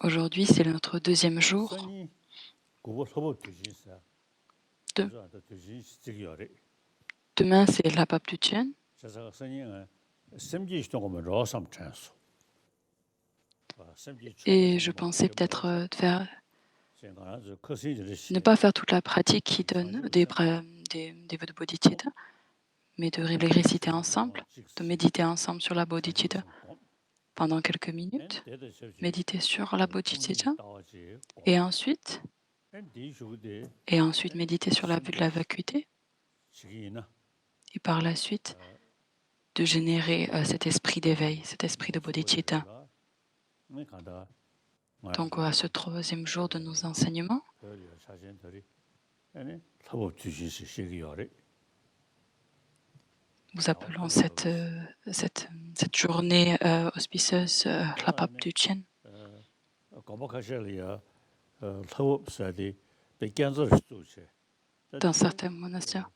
Aujourd'hui, c'est notre deuxième jour. De- Demain, c'est la Pape Duchen. Et je pensais peut-être ne pas faire toute la pratique qui donne des vœux de bodhicitta, mais de les réciter ensemble, de méditer ensemble sur la bodhicitta pendant quelques minutes, méditer sur la bodhicitta, et ensuite méditer sur la vue de la vacuité, et par la suite de générer cet esprit d'éveil, cet esprit de bodhicitta. Donc à ce troisième jour de nos enseignements, nous appelons cette journée auspicieuse la Pape Duchen. Dans certains monastères.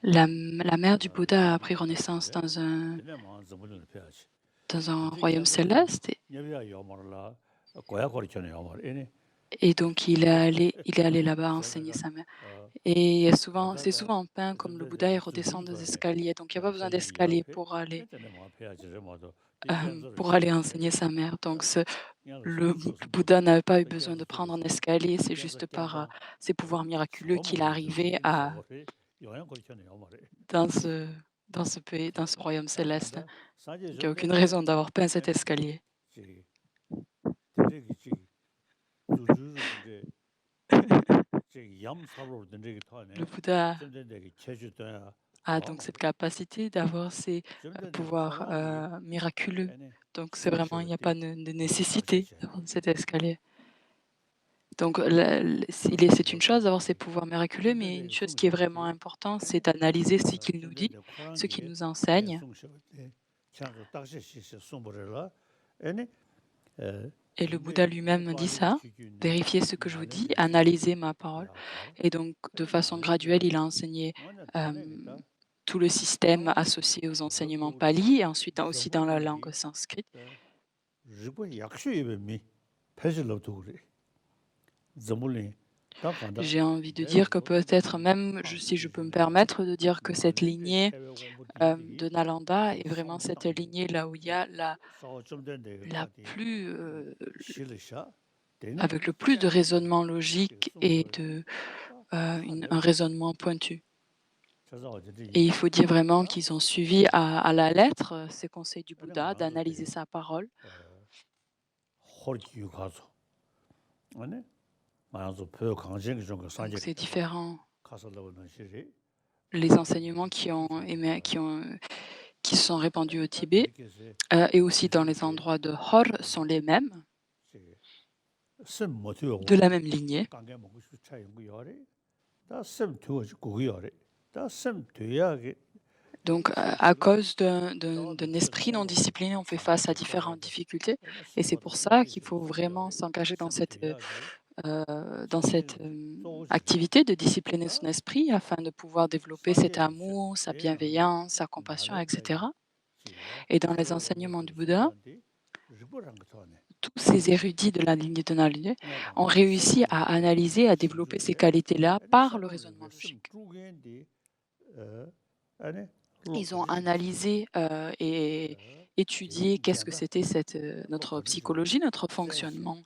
La mère du Bouddha a pris renaissance dans un royaume céleste, et donc il est allé là-bas enseigner sa mère. Et c'est souvent peint comme le Bouddha il redescend des escaliers, donc il n'y a pas besoin d'escalier pour aller enseigner sa mère. Donc le Bouddha n'avait pas eu besoin de prendre un escalier, c'est juste par ses pouvoirs miraculeux qu'il arrivait dans ce pays, dans ce royaume céleste. Il n'y a aucune raison d'avoir peint cet escalier. Le Bouddha a donc cette capacité d'avoir ces pouvoirs miraculeux. Donc c'est vraiment, il n'y a pas de nécessité d'avoir cet escalier. Donc c'est une chose d'avoir ces pouvoirs miraculeux, mais une chose qui est vraiment importante, c'est d'analyser ce qu'il nous dit, ce qu'il nous enseigne. Et le Bouddha lui-même dit ça, vérifiez ce que je vous dis, analysez ma parole. Et donc, de façon graduelle, il a enseigné tout le système associé aux enseignements pali et ensuite aussi dans la langue sanskrite. J'ai envie de dire que peut-être même, si je peux me permettre, de dire que cette lignée de Nalanda est vraiment cette lignée là où il y a avec le plus de raisonnement logique et un raisonnement pointu. Et il faut dire vraiment qu'ils ont suivi à la lettre ces conseils du Bouddha, d'analyser sa parole. Donc c'est différent. Les enseignements qui sont répandus au Tibet et aussi dans les endroits de Hor sont les mêmes, de la même lignée. Donc, à cause d'un esprit non discipliné, on fait face à différentes difficultés, et c'est pour ça qu'il faut vraiment s'engager dans cette activité de discipliner son esprit afin de pouvoir développer cet amour, sa bienveillance, sa compassion, etc. Et dans les enseignements du Bouddha, tous ces érudits de la lignée de Nalanda ont réussi à analyser, à développer ces qualités-là par le raisonnement logique. Ils ont analysé et étudié qu'est-ce que c'était notre psychologie, notre fonctionnement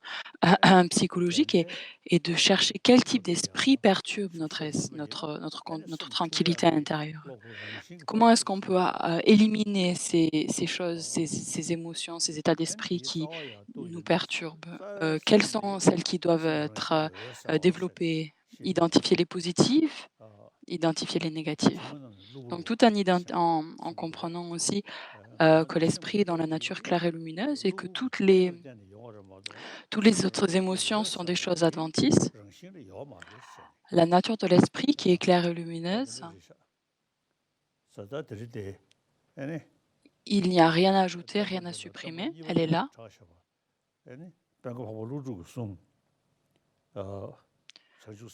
psychologique, et de chercher quel type d'esprit perturbe notre tranquillité intérieure. Comment est-ce qu'on peut éliminer ces choses, ces émotions, ces états d'esprit qui nous perturbent? Quelles sont celles qui doivent être développées? Identifier les positifs, identifier les négatifs. Donc tout en comprenant aussi que l'esprit est dans la nature claire et lumineuse et que toutes les autres émotions sont des choses adventices. La nature de l'esprit qui est claire et lumineuse Il n'y a rien à ajouter, rien à supprimer, elle est là.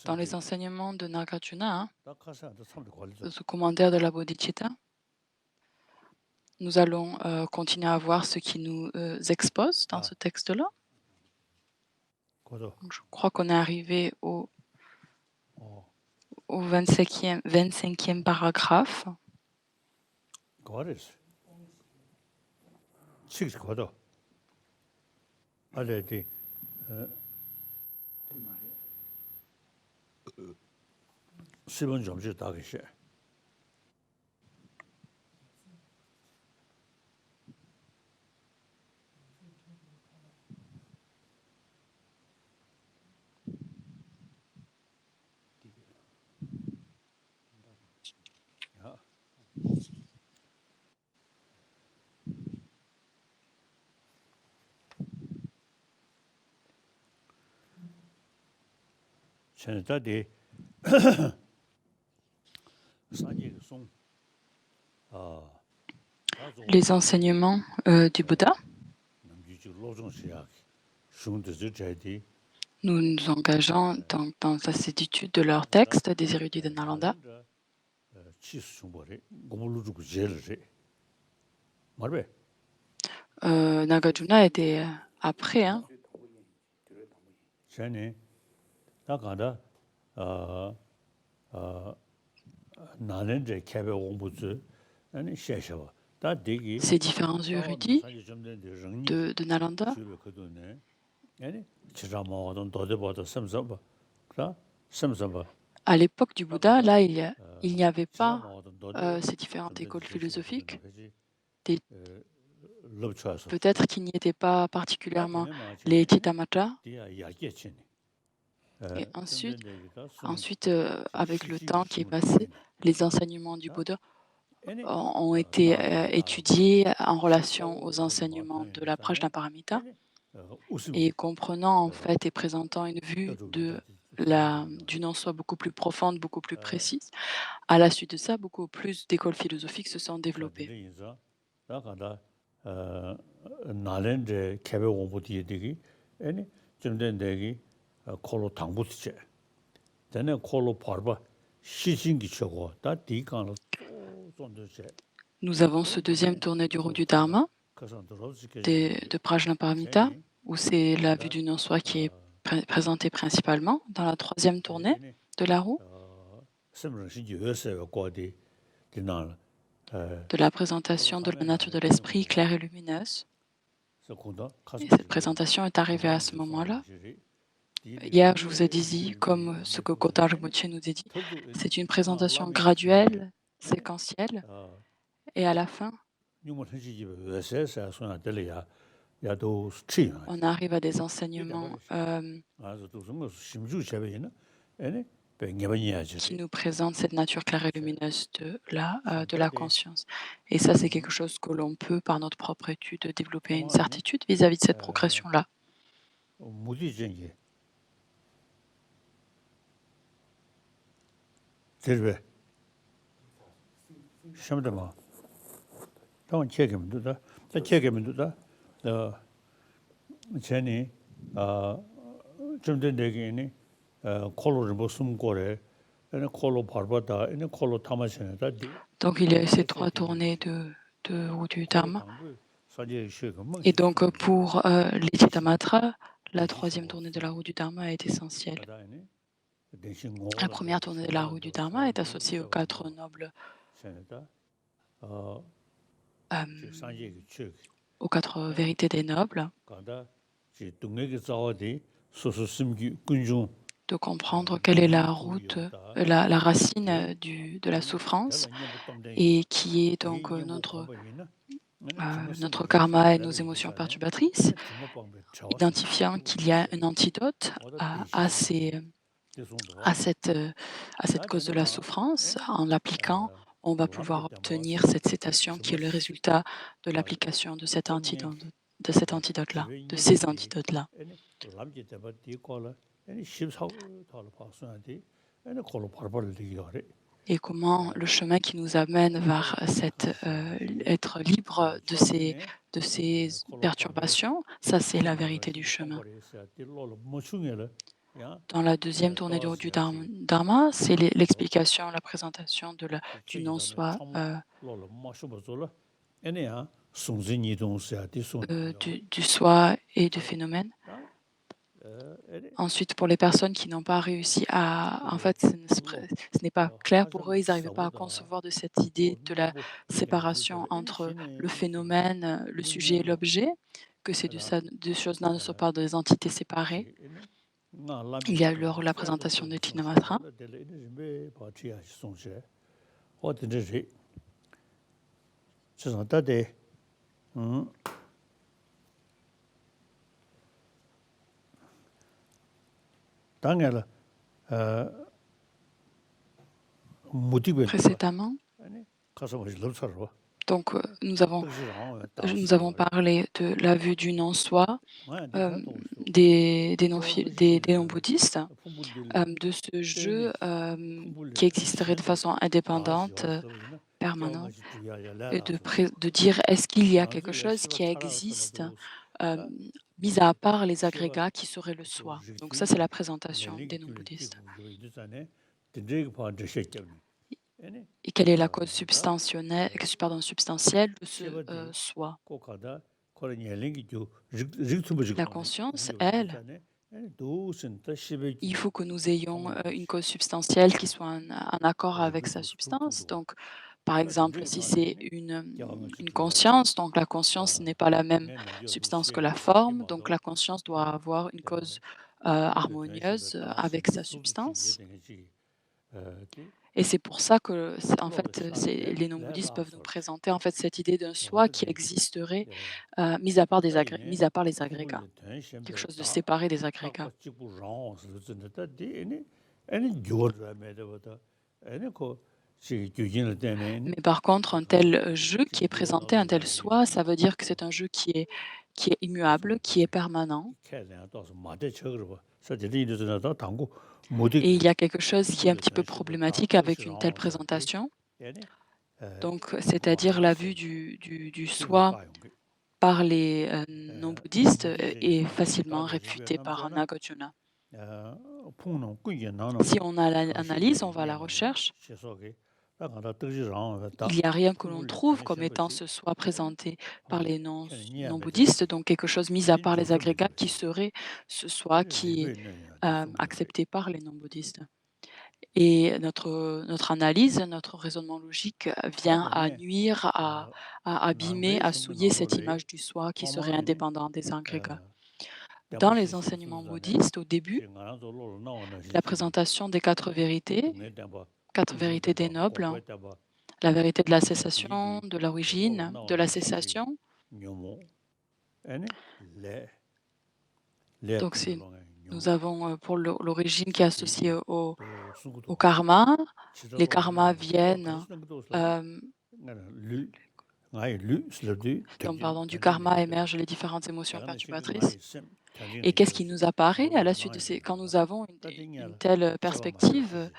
Dans les enseignements de Nagarjuna, hein, ce commentaire de la Bodhicitta, nous allons continuer à voir ce qui nous expose dans ce texte-là. Je crois qu'on est arrivé au 25e paragraphe. Les enseignements du Bouddha. Nous nous engageons dans la certitude de leur texte, des érudits de Nalanda. Nagarjuna était après. Hein. Ces différents érudits de Nalanda, à l'époque du Bouddha, là, il n'y avait pas ces différentes écoles philosophiques. Peut-être qu'il n'y était pas particulièrement les Chittamatra. Et ensuite, avec le temps qui est passé, les enseignements du Bouddha ont été étudiés en relation aux enseignements de la Prajnaparamita et comprenant en fait et présentant une vue du non-soi beaucoup plus profonde, beaucoup plus précise. À la suite de ça, beaucoup plus d'écoles philosophiques se sont développées. Nous avons ce deuxième tournée du roue du Dharma de Prajnaparamita, où c'est la vue du non-soi qui est présentée principalement. Dans la troisième tournée de la roue, de la présentation de la nature de l'esprit claire et lumineuse. Et cette présentation est arrivée à ce moment-là. Hier, je vous ai dit, comme ce que Kotar Rinpoche nous a dit, c'est une présentation graduelle, séquentielle, et à la fin, on arrive à des enseignements qui nous présentent cette nature claire et lumineuse de la conscience. Et ça, c'est quelque chose que l'on peut, par notre propre étude, développer une certitude vis-à-vis de cette progression-là. Donc il y a eu ces trois tournées de roue du Dharma. Et donc pour les Chittamatra, la troisième tournée de la roue du Dharma est essentielle. La première tournée de la roue du Dharma est associée aux quatre nobles, aux quatre vérités des nobles, de comprendre quelle est la route, la racine de la souffrance et qui est donc notre karma et nos émotions perturbatrices, identifiant qu'il y a un antidote à cette cause de la souffrance. En l'appliquant, on va pouvoir obtenir cette cessation qui est le résultat de l'application de cet antidote-là, de ces antidotes-là. et comment le chemin qui nous amène vers être libre de ces perturbations, ça c'est la vérité du chemin. Dans la deuxième tournée du Dharma, c'est l'explication, la présentation du non-soi, du soi et du phénomène. Ensuite, pour les personnes qui n'ont pas réussi à, en fait, ce n'est pas clair pour eux, ils n'arrivaient pas à concevoir de cette idée de la séparation entre le phénomène, le sujet et l'objet, que ces deux choses-là ne sont pas des entités séparées. Il y a eu la présentation de Chinamatra. Précédemment, donc nous avons parlé de la vue du non-soi, des non-bouddhistes, de ce jeu qui existerait de façon indépendante, permanente, et de dire est-ce qu'il y a quelque chose qui existe, euh, mis à part les agrégats qui seraient le soi. Donc ça, c'est la présentation des non-bouddhistes. Et quelle est la cause substantielle de ce soi? La conscience, elle, il faut que nous ayons une cause substantielle qui soit en accord avec sa substance. Donc, par exemple, si c'est une conscience, donc la conscience n'est pas la même substance que la forme, donc la conscience doit avoir une cause harmonieuse avec sa substance. Et c'est pour ça que, en fait, les non-bouddhistes peuvent nous présenter en fait cette idée d'un soi qui existerait, mis à part les agrégats, quelque chose de séparé des agrégats. Mais par contre, un tel jeu qui est présenté, un tel soi, ça veut dire que c'est un jeu qui est immuable, qui est permanent. Et il y a quelque chose qui est un petit peu problématique avec une telle présentation. Donc, c'est-à-dire la vue du soi par les non-bouddhistes est facilement réfutée par Nagarjuna. Si on analyse, on va à la recherche, il n'y a rien que l'on trouve comme étant ce soi présenté par les non-bouddhistes, donc quelque chose mis à part les agrégats qui serait ce soi qui est accepté par les non-bouddhistes. Et notre analyse, notre raisonnement logique vient à nuire, à abîmer, à souiller cette image du soi qui serait indépendant des agrégats. Dans les enseignements bouddhistes, au début, la présentation des quatre vérités des nobles, la vérité de la cessation, de l'origine, de la cessation. Donc nous avons pour l'origine qui est associée au karma. Les karmas viennent du karma émergent les différentes émotions perturbatrices. Et qu'est-ce qui nous apparaît à la suite de quand nous avons une telle perspective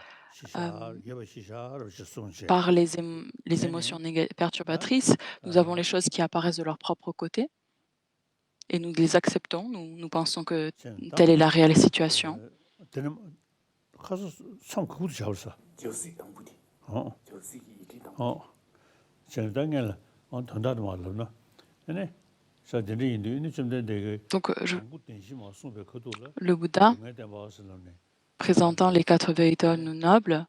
par les émotions perturbatrices, nous avons les choses qui apparaissent de leur propre côté et nous les acceptons, nous pensons que telle est la réelle situation. Donc, le Bouddha, présentant les quatre vérités nobles,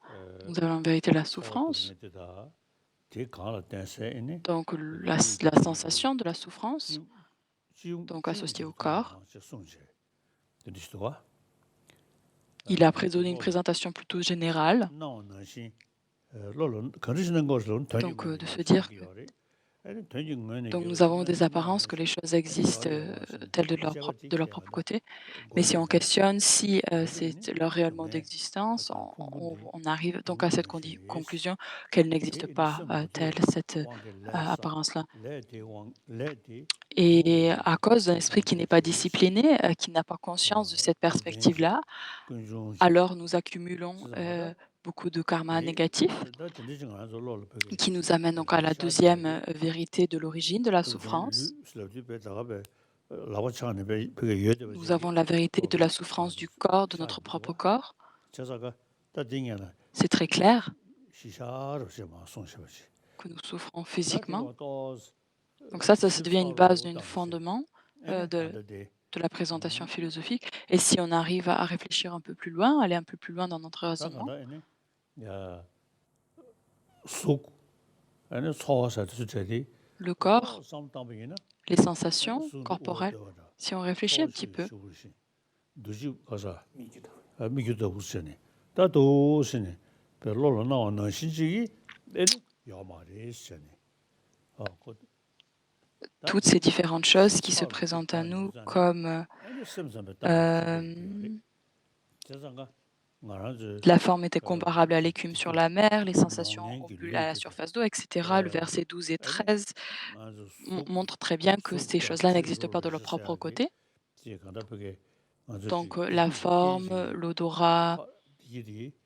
nous avons la vérité de la souffrance, donc la sensation de la souffrance, donc associée au corps. Il a donné une présentation plutôt générale, donc de se dire donc nous avons des apparences que les choses existent telles de leur propre côté, mais si on questionne si c'est leur réel mode d'existence, on arrive donc à cette conclusion qu'elle n'existe pas telle cette apparence-là. Et à cause d'un esprit qui n'est pas discipliné, qui n'a pas conscience de cette perspective-là, alors nous accumulons beaucoup de karma 이 négatif, 다 진짜 안 zor로 벽에 qui nous amène donc à la deuxième vérité de l'origine de la souffrance. 슬럽지 배다가 배 라고차네 배 벽에 여대 Nous 버지기 avons la vérité de 또 la souffrance 아주 du corps, de notre propre 샤기도와 corps. 자자가 다 딩이나 C'est très clair 시샤로 좀 손셔버지 que nous souffrons 다 physiquement. 딩고 또 Donc ça devient une base, 습사로 une 담으세요 fondement 에네 de, 아들데 de la présentation philosophique. Et si on arrive à réfléchir un peu plus loin, aller un peu plus loin dans notre 다 raisonnement, 간다 에네 야 속 에네 소화사 주제리 le 또 corps, 삼담이나 les sensations 순도 corporelles, 오더라 si on réfléchit un petit 소시 peu, 쇼시 두지 가서 미기도 우스네 다도스네 별로로 나오는 신지기 에네 야마레스네 그 toutes ces différentes choses qui se présentent à nous comme euh, la forme était comparable à l'écume sur la mer, les sensations aux bulles à la surface d'eau, etc. Le verset 12 et 13 montrent très bien que ces choses-là n'existent pas de leur propre côté. Donc la forme, l'odorat,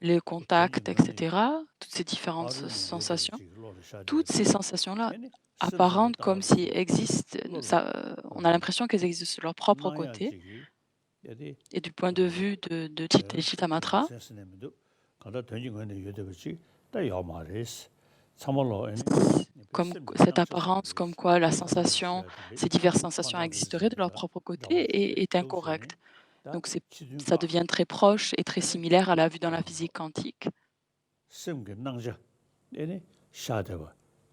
les contacts, etc., toutes ces différentes sensations, toutes ces sensations-là apparentes comme si existent, on a l'impression qu'elles existent de leur propre côté. Et du point de vue de Chittamatra, comme cette apparence, comme quoi la sensation, ces diverses sensations existeraient de leur propre côté est incorrecte. Donc ça devient très proche et très similaire à la vue dans la physique quantique.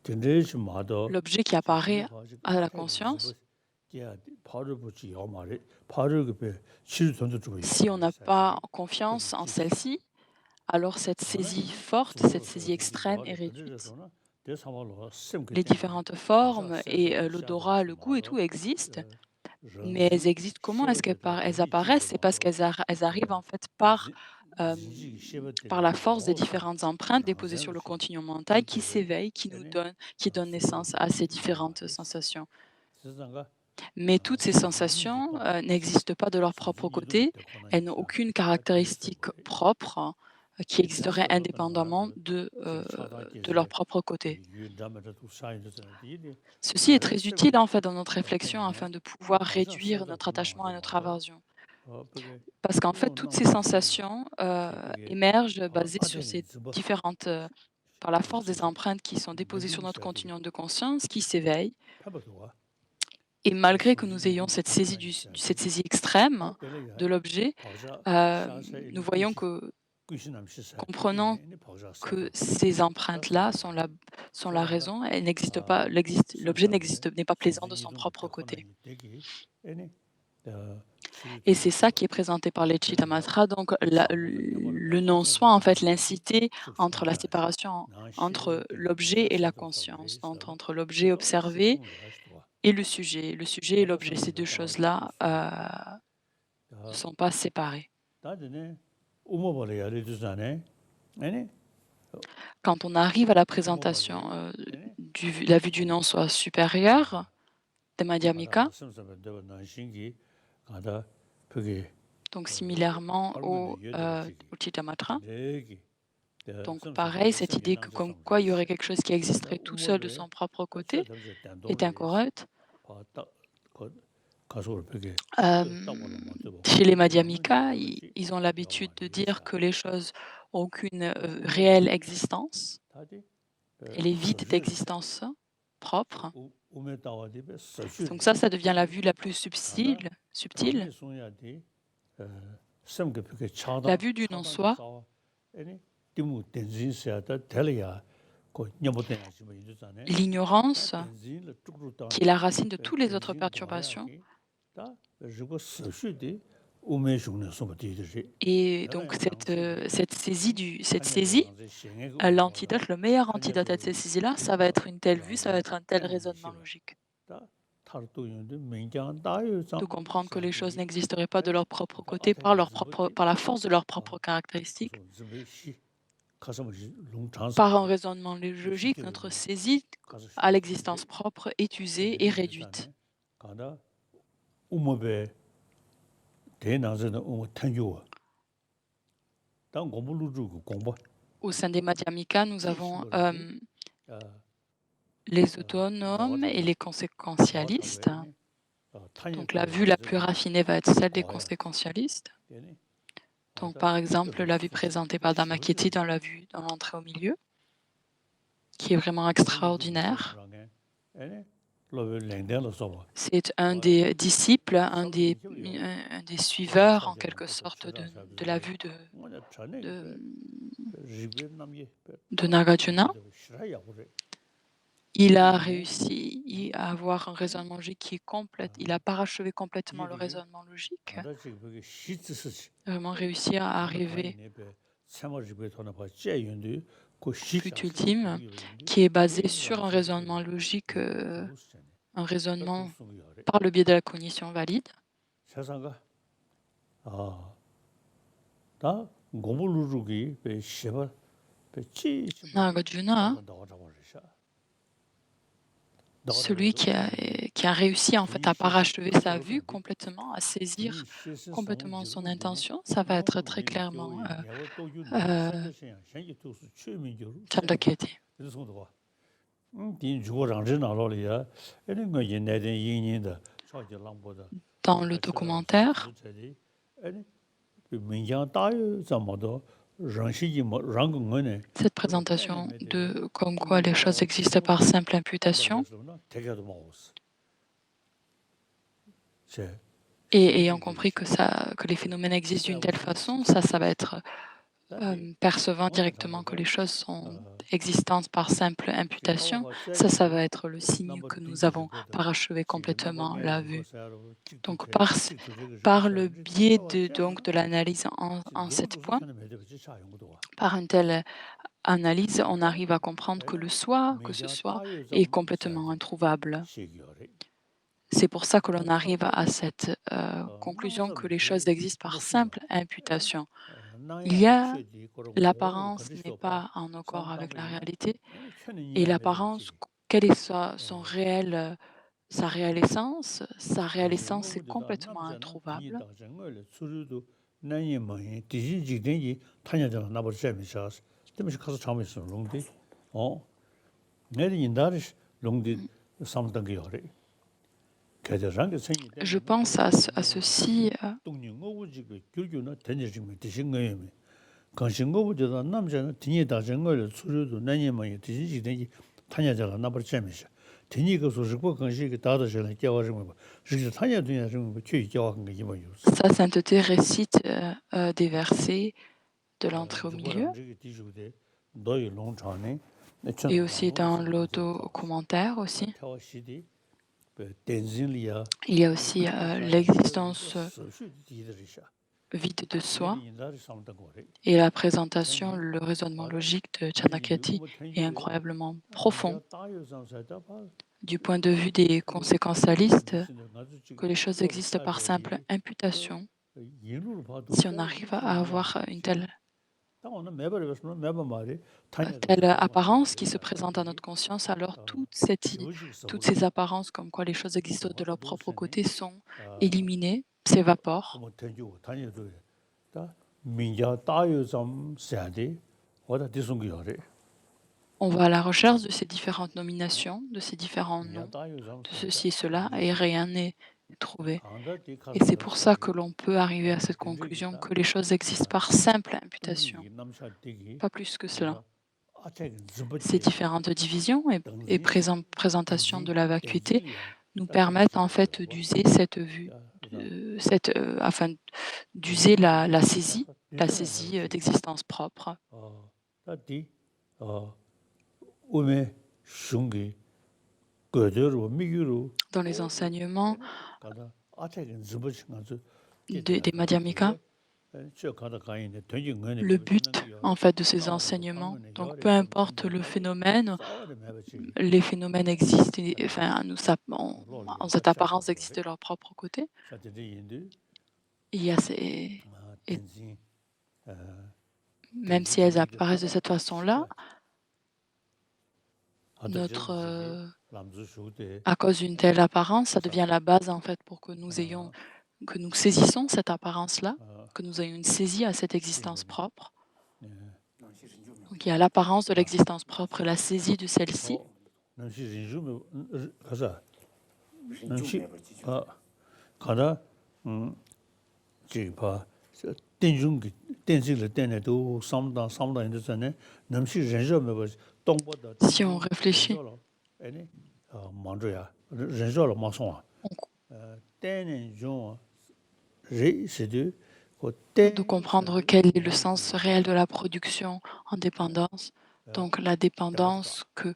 L'objet qui apparaît à la conscience, si on n'a pas confiance en celle-ci, alors cette saisie forte, cette saisie extrême est réduite. Les différentes formes et l'odorat, le goût et tout existent, mais elles existent comment est-ce elles apparaissent? C'est parce elles arrivent en fait par la force des différentes empreintes déposées sur le continuum mental qui s'éveillent, qui donnent naissance à ces différentes sensations. Mais toutes ces sensations n'existent pas de leur propre côté, elles n'ont aucune caractéristique propre qui existerait indépendamment de leur propre côté. Ceci est très utile en fait dans notre réflexion afin de pouvoir réduire notre attachement à notre aversion. Parce qu'en fait, toutes ces sensations émergent basées sur ces différentes, par la force des empreintes qui sont déposées sur notre continuum de conscience, qui s'éveillent. Et malgré que nous ayons cette saisie, cette saisie extrême de l'objet, nous voyons que, comprenant que ces empreintes-là sont la raison, elles n'existent pas, l'objet n'est pas plaisant de son propre côté. Et c'est ça qui est présenté par les Chittamatra, donc le non-soi, en fait, l'incité entre la séparation entre l'objet et la conscience, donc entre l'objet observé et le sujet et l'objet. Ces deux choses-là ne sont pas séparées. Quand on arrive à la présentation la vue du non-soi supérieur, de Madhyamika, donc similairement au Chittamatra, donc pareil, cette idée que comme quoi il y aurait quelque chose qui existerait tout seul de son propre côté est incorrecte. Chez les Madhyamika, ils ont l'habitude de dire que les choses n'ont aucune réelle existence, elle est vide d'existence propre. Donc ça devient la vue la plus subtile, la vue du non-soi, l'ignorance, qui est la racine de toutes les autres perturbations. Et donc cette saisie, l'antidote, le meilleur antidote à cette saisie-là, ça va être une telle vue, ça va être un tel raisonnement logique. De comprendre que les choses n'existeraient pas de leur propre côté par la force de leurs propres caractéristiques. Par un raisonnement logique, notre saisie à l'existence propre est usée et réduite. Au sein des Madhyamika, nous avons 아 les 어 autonomes et 나와자고 les conséquentialistes. 나와자고에 Donc 탄약도 la vue la 먼저 plus raffinée va être celle des 고야 conséquentialistes. 되니 Donc 아다 par exemple, 뜻도 la vue 뜻도 présentée par Dharmakirti dans la vue dans l'entrée au milieu, qui est vraiment extraordinaire. 에네 로베 랭덴로 써봐 C'est un des disciples, un des suiveurs en quelque sorte de la vue 뭐냐 전에 de, 리베 남게 de Nagarjuna. 싫어야 그래 Il a réussi à avoir un raisonnement logique qui est complète. Il a parachevé complètement le raisonnement logique, 아다지 그게 시츠스지 vraiment réussi à arriver au but ultime, qui est basé sur un raisonnement logique, un raisonnement par le biais de la cognition valide. 세상가 아다 고물루기 배 시발 배치 Nagarjuna, celui qui a réussi en fait à parachever sa vue complètement, à saisir complètement son intention, ça va être très clairement Chandrakirti. Dans le documentaire, cette présentation de comme quoi les choses existent par simple imputation, et ayant compris que les phénomènes existent d'une telle façon, ça va être percevant directement que les choses sont existantes par simple imputation, ça va être le signe que nous avons parachevé complètement la vue. Donc, par le biais de l'analyse en 7 points, par une telle analyse, on arrive à comprendre que le soi, que ce soit, est complètement introuvable. C'est pour ça que l'on arrive à cette conclusion que les choses existent par simple imputation. Il y a l'apparence n'est pas en accord avec la réalité, et l'apparence, quelle est sa réelle essence? Sa réelle essence est complètement introuvable. Je pense à ceci. 간신거부터 남자는 뒤에 다른 걸 수료도 내년에 뒤지지 타냐자가 나버 재미셔. 뒤에 그 소식고 간신이 다다셔는 깨워지면 뭐. 그래서 타냐 뒤에 좀 취이 깨워간 게 이거요. Sa sainteté récite des versets de l'entrée au milieu, et aussi dans l'auto-commentaire aussi. Il y a aussi l'existence vide de soi, et la présentation, le raisonnement logique de Chandrakirti est incroyablement profond du point de vue des conséquentialistes, que les choses existent par simple imputation. Si on arrive à avoir une telle apparence qui se présente à notre conscience, alors toutes ces apparences comme quoi les choses existent de leur propre côté sont éliminées, s'évaporent. On va à la recherche de ces différentes nominations, de ces différents noms, de ceci et cela, et rien n'est trouvé. Et c'est pour ça que l'on peut arriver à cette conclusion que les choses existent par simple imputation, pas plus que cela. Ces différentes divisions et présentations de la vacuité nous permettent en fait d'user cette vue, afin d'user la saisie d'existence propre. Dans les enseignements des Madhyamika, le but en fait de ces enseignements, donc peu importe le phénomène, les phénomènes existent, enfin, en cette apparence existent de leur propre côté. Il y a même si elles apparaissent de cette façon-là, à cause d'une telle apparence, ça devient la base en fait pour que nous saisissons cette apparence-là, que nous ayons une saisie à cette existence propre. Donc il y a l'apparence de l'existence propre, la saisie de celle-ci. 남시 진주면 가서 남시 rinjume 버지죠. 아 가다 지봐 땡중기 땡지를 때에도 삼다 인도전에 남시 ren저면 뭐 동보다 Si on 땡중 réfléchit, ren저로 아니 만줘야 ren저로 마송아 on 때는 좀 레시드 de 그때 comprendre quel est le sens réel de la production en dépendance. Donc la dépendance, que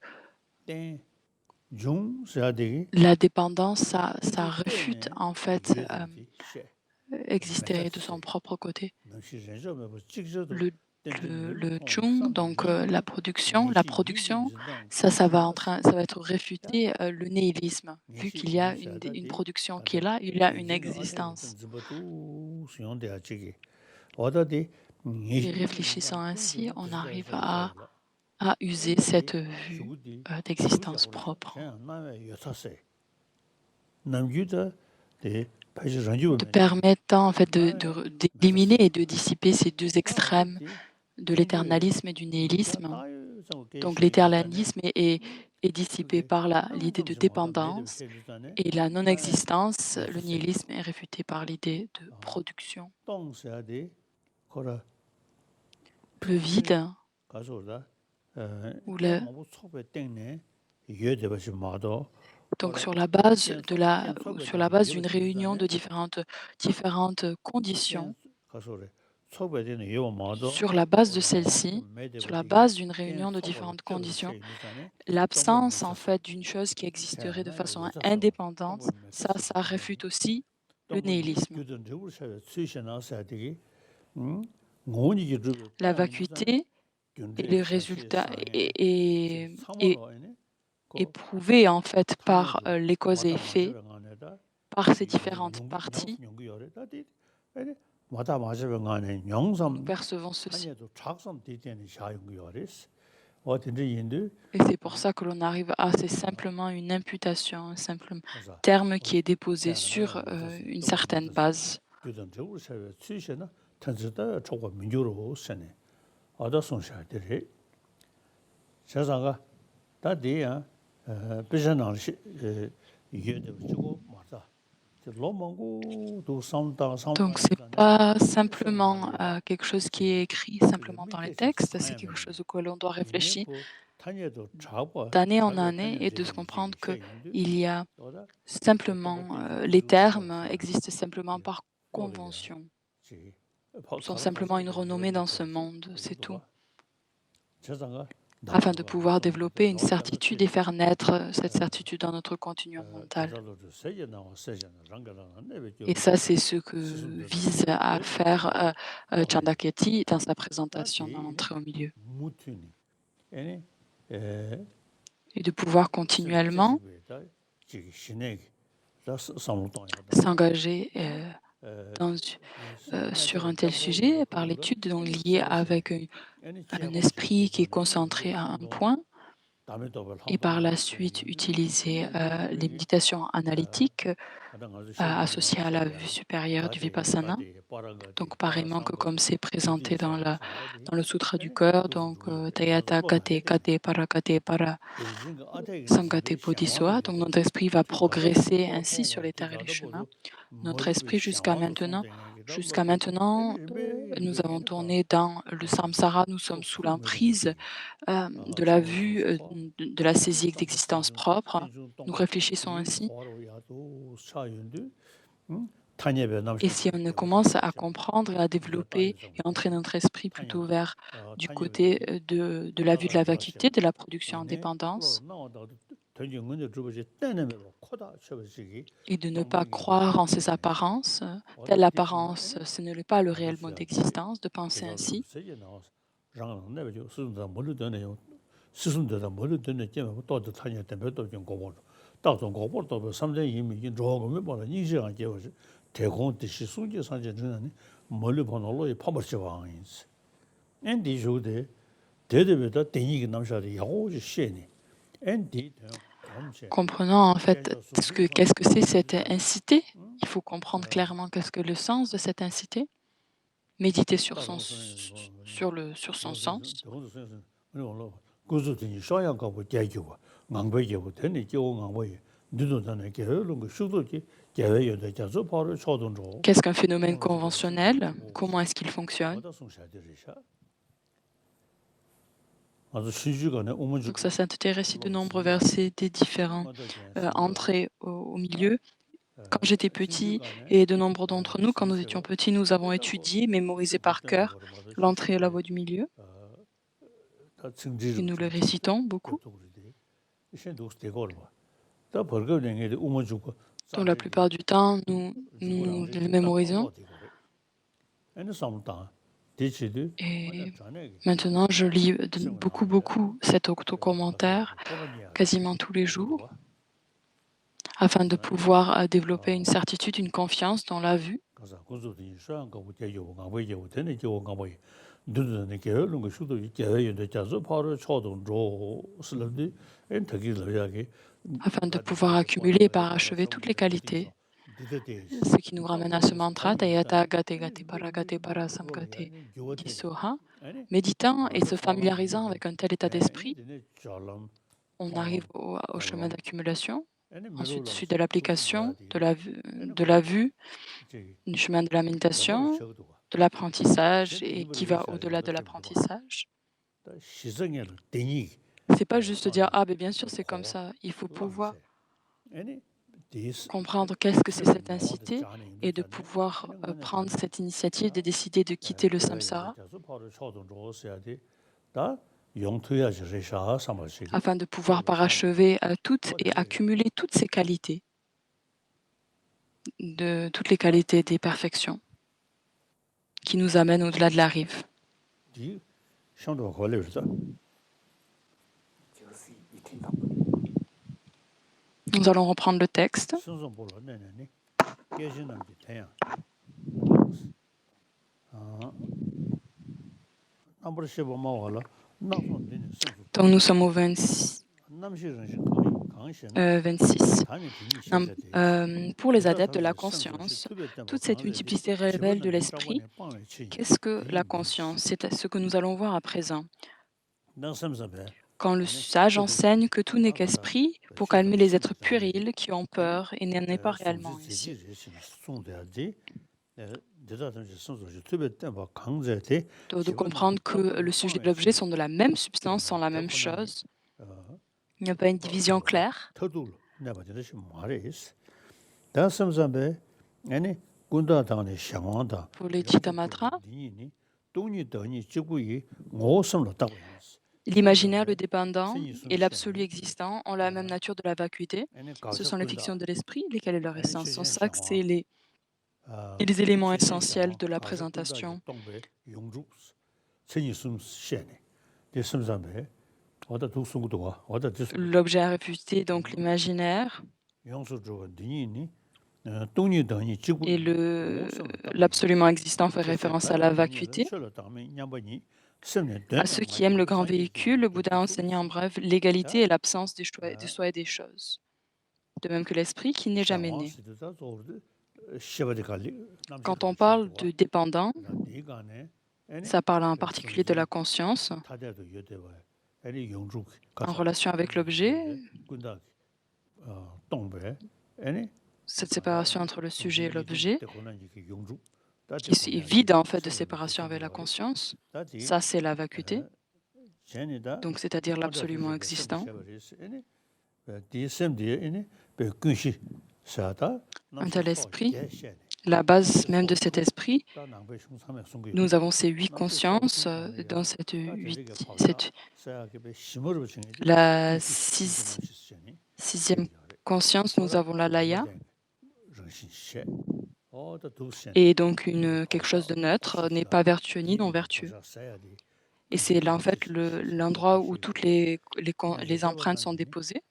중 사야되기 la dépendance, ça 근데 réfute 때는 en fait 유해되지 셰 exister de son 메타세 propre côté. 남시 ren저면 뭐 찍저도 Le, 땡중 le 통 chung, 삼 donc la 내시 유지 production, 진당 ça va être réfuté le nihilisme. Vu 내시 qu'il y a une 사다디 production qui est 가서 là, il y a une 땡중의 어떤 existence. 좀부터 수용돼야 지기 어디디 Et réfléchissant ainsi, on arrive à user cette vue 죽으디 d'existence propre, 그냥 나의 여사세 남규다 대 파지 전주 de permettant en fait d'éliminer et de dissiper ces deux extrêmes de l'éternalisme et du nihilisme. Donc l'éternalisme est dissipé par l'idée de dépendance et la non-existence, le nihilisme est réfuté par l'idée de production. 똥세야디 거라 Le vide 가서다 ou le, 뭐 촉배 땡네 이해되버시 마도 donc sur la base sur la base d'une réunion de différentes conditions, 가서래 촉배되는 이유 마도 sur la base de celle-ci, sur la base d'une réunion de différentes conditions, l'absence en fait d'une chose qui existerait de façon indépendante, ça réfute aussi le nihilisme. La vacuité est le résultat est prouvé en fait par les causes et effets, par ces différentes parties. Nous percevons ceci. Et c'est pour ça que l'on arrive à c'est simplement une imputation, un simple terme qui est déposé sur une certaine base. Donc c'est pas simplement quelque chose qui est écrit simplement dans les textes, c'est quelque chose auquel on doit réfléchir d'année en année et de se comprendre qu'il y a simplement, les termes existent simplement par convention, sont simplement une renommée dans ce monde, c'est tout. Afin de pouvoir développer une certitude et faire naître cette certitude dans notre continuum mental. Et ça, c'est ce que vise à faire Chandakirti dans sa présentation dans l'entrée au milieu. Et de pouvoir continuellement s'engager sur un tel sujet par l'étude donc liée avec un esprit qui est concentré à un point et par la suite utiliser les méditations analytiques associées à la vue supérieure du Vipassana. Donc pareillement que comme c'est présenté dans le Sutra du cœur, donc Tayata Kate Kate Para Kate Para Sangate Bodhisattva, donc notre esprit va progresser ainsi sur les terres et les chemins. Notre esprit jusqu'à maintenant, nous avons tourné dans le samsara, nous sommes sous l'emprise de la vue, de la saisie d'existence propre. Nous réfléchissons ainsi. Et si on commence à comprendre et à développer et entrer notre esprit plutôt vers du côté de la vue de la vacuité, de la production en dépendance, et de ne pas croire en ces apparences, telle apparence, ce n'est pas le réel mode d'existence, de penser ainsi. Comprenant en fait qu'est-ce que c'est cette incité. Il faut comprendre clairement qu'est-ce que le sens de cette incité. méditer 다른 소리는 뭐 sur son 대원선 sens. 대원선 선생님 뭐로 고수들이 쇼양 가고 대교고 망배교고 되네 교고 망배 누도다네 교로 그 수도지 개회여도 자주 바로 초동조 Qu'est-ce qu'un phénomène 오늘 저거 conventionnel? 고 Comment est-ce qu'il fonctionne? 어디서 송샤들이샤 아주 시주간에 Donc 오문주고 ça, c'est un récit de 올라오고 nombreux 신기하네 versets des différents 어디 신기하네 entrées au milieu. Quand j'étais petit 신기하네 et de nombreux d'entre nous, quand nous étions 신세가 petits, nous avons 됐다고 étudié, mémorisé par 됐다고 cœur 버려봐도 l'entrée et la 신기하네 voix du milieu 다 et 증지를 nous le 줬지 récitons beaucoup. 그것도 그러지 신도 되고 봐. 다 벌거든 게 오문주고 Donc la 쌈들이 plupart du temps, nous 주고랑 le 딱 mémorisons. 돌로 되고 그래. 애는 싸움다. 대치도 완전 Et 전에 maintenant, je lis beaucoup, 생각나는데 beaucoup cet 가서 octo-commentaire 꼬마니야 quasiment tous les 가지고 jours 봐. afin de 아니 pouvoir développer une 어 certitude, une confiance dans la vue. 가서 고소들이 수한 거 보태요. 가보이요. 되네 저 가보이. 누드는 게으른 거 수도 게으르게 자서 바로 초동조 슬런디 엔터기를 Afin de 가디 pouvoir 가서 accumuler et 보내고 가서 parachever toutes les qualités, 디디서 디데데시 ce qui nous ramène à ce 답답해서 mantra 답이 있다. Tayata Gate 아니 Gate Para Gate Para 그걸 Samgate 아니 교화되네. Gisoha. 아니 Méditant et 아니 se 사람 familiarisant 되네. avec un tel état 아니 d'esprit, 되네 잘람 on arrive 통람 au chemin 잘람 d'accumulation. 아니 Ensuite, 메로라 suite de l'application, 수수자디 de 아니 la 뭐 vue, 저기 du chemin de la 대바로 méditation, 쳐도 봐. de l'apprentissage 쟤도 et 힘을 qui va 내셔야지 au-delà de 어떻게 봐. l'apprentissage. 시성의定義 C'est pas juste dire 사람이 ah ben bien sûr c'est comme 고와 ça. Il faut pouvoir 왕세 아니 디스 comprendre qu'est-ce que c'est cette 세븐 나와도 incité 자네 et de 인도자네 pouvoir 아니 뭐냐 prendre 자네 cette initiative de 다 décider de quitter le 개회에 samsara 대해서 바로 초동 좋았어야 돼다 용투야지 레샤 사마시 afin de pouvoir 그걸로 사고 parachever toutes et 어디 accumuler toutes ces qualités, toutes les qualités des perfections qui nous amènent au-delà de la rive. 디 상도 걸려서 Nous allons reprendre le texte. 순선 보러 내내니 깨지는 게 태양 아 남부터 쉐보 마와라 나선 되는 순수 Donc nous sommes au 26. 남시는 강신 26. 단이 되니 시작돼 Pour les 디자 adeptes de la 당시 성수 conscience, 특별한 뭐 toute cette 강제디 multiplicité révèle de 시원한 게 l'esprit. 사고네 빵을 치 Qu'est-ce que la 되니 conscience? C'est ce que nous allons voir à présent. 난 삼삼배 Quand le 아니 sage 그래도 enseigne que tout n'est 나가다 qu'esprit pour calmer les êtres puérils qui ont peur et n'en est pas réellement ainsi. 송돼야지 대자든지 성수 특별한 뭐 강제디 De comprendre que le sujet et l'objet sont de la même substance, sont la même chose. Il n'y a pas une division claire. 터둘 내가 저듯이 말해스 난 삼삼배 아니 군다당의 상황다 Pour les Chittamatra, 니니 동이 더니 지구이 오섬로 따고 있어 l'imaginaire, le dépendant et l'absolu existant ont la même nature de la vacuité. 아니 Ce sont les fictions de l'esprit, lesquelles est leur 아니 essence. Sont 최신 ça que c'est 상황 les éléments 최신 essentiels 상황 de la 가서 군다지 présentation. 동배 용주 생이 숨 쉬네 대섬삼배 어디 독송도 와 어디 됐어 L'objet à réfuter, donc l'imaginaire, 용수 주고 니니 동이 더니 지구 et l'absolument existant fait référence à la vacuité. À ceux qui aiment le grand véhicule, le Bouddha enseignait en bref l'égalité et l'absence de soi et des choses. De même que l'esprit qui n'est jamais né. Quand on parle de dépendant, ça parle en particulier de la conscience en relation avec l'objet, cette séparation entre le sujet et l'objet, qui est vide en fait de séparation avec la conscience. Ça, c'est la vacuité, donc c'est-à-dire l'absolument existant. Un tel esprit, la base même de cet esprit, nous avons ces 8 consciences. Dans la sixième conscience, nous avons la laya, et donc quelque chose de neutre, n'est pas vertueux ni non vertueux. Et c'est là en fait l'endroit où toutes les empreintes sont déposées.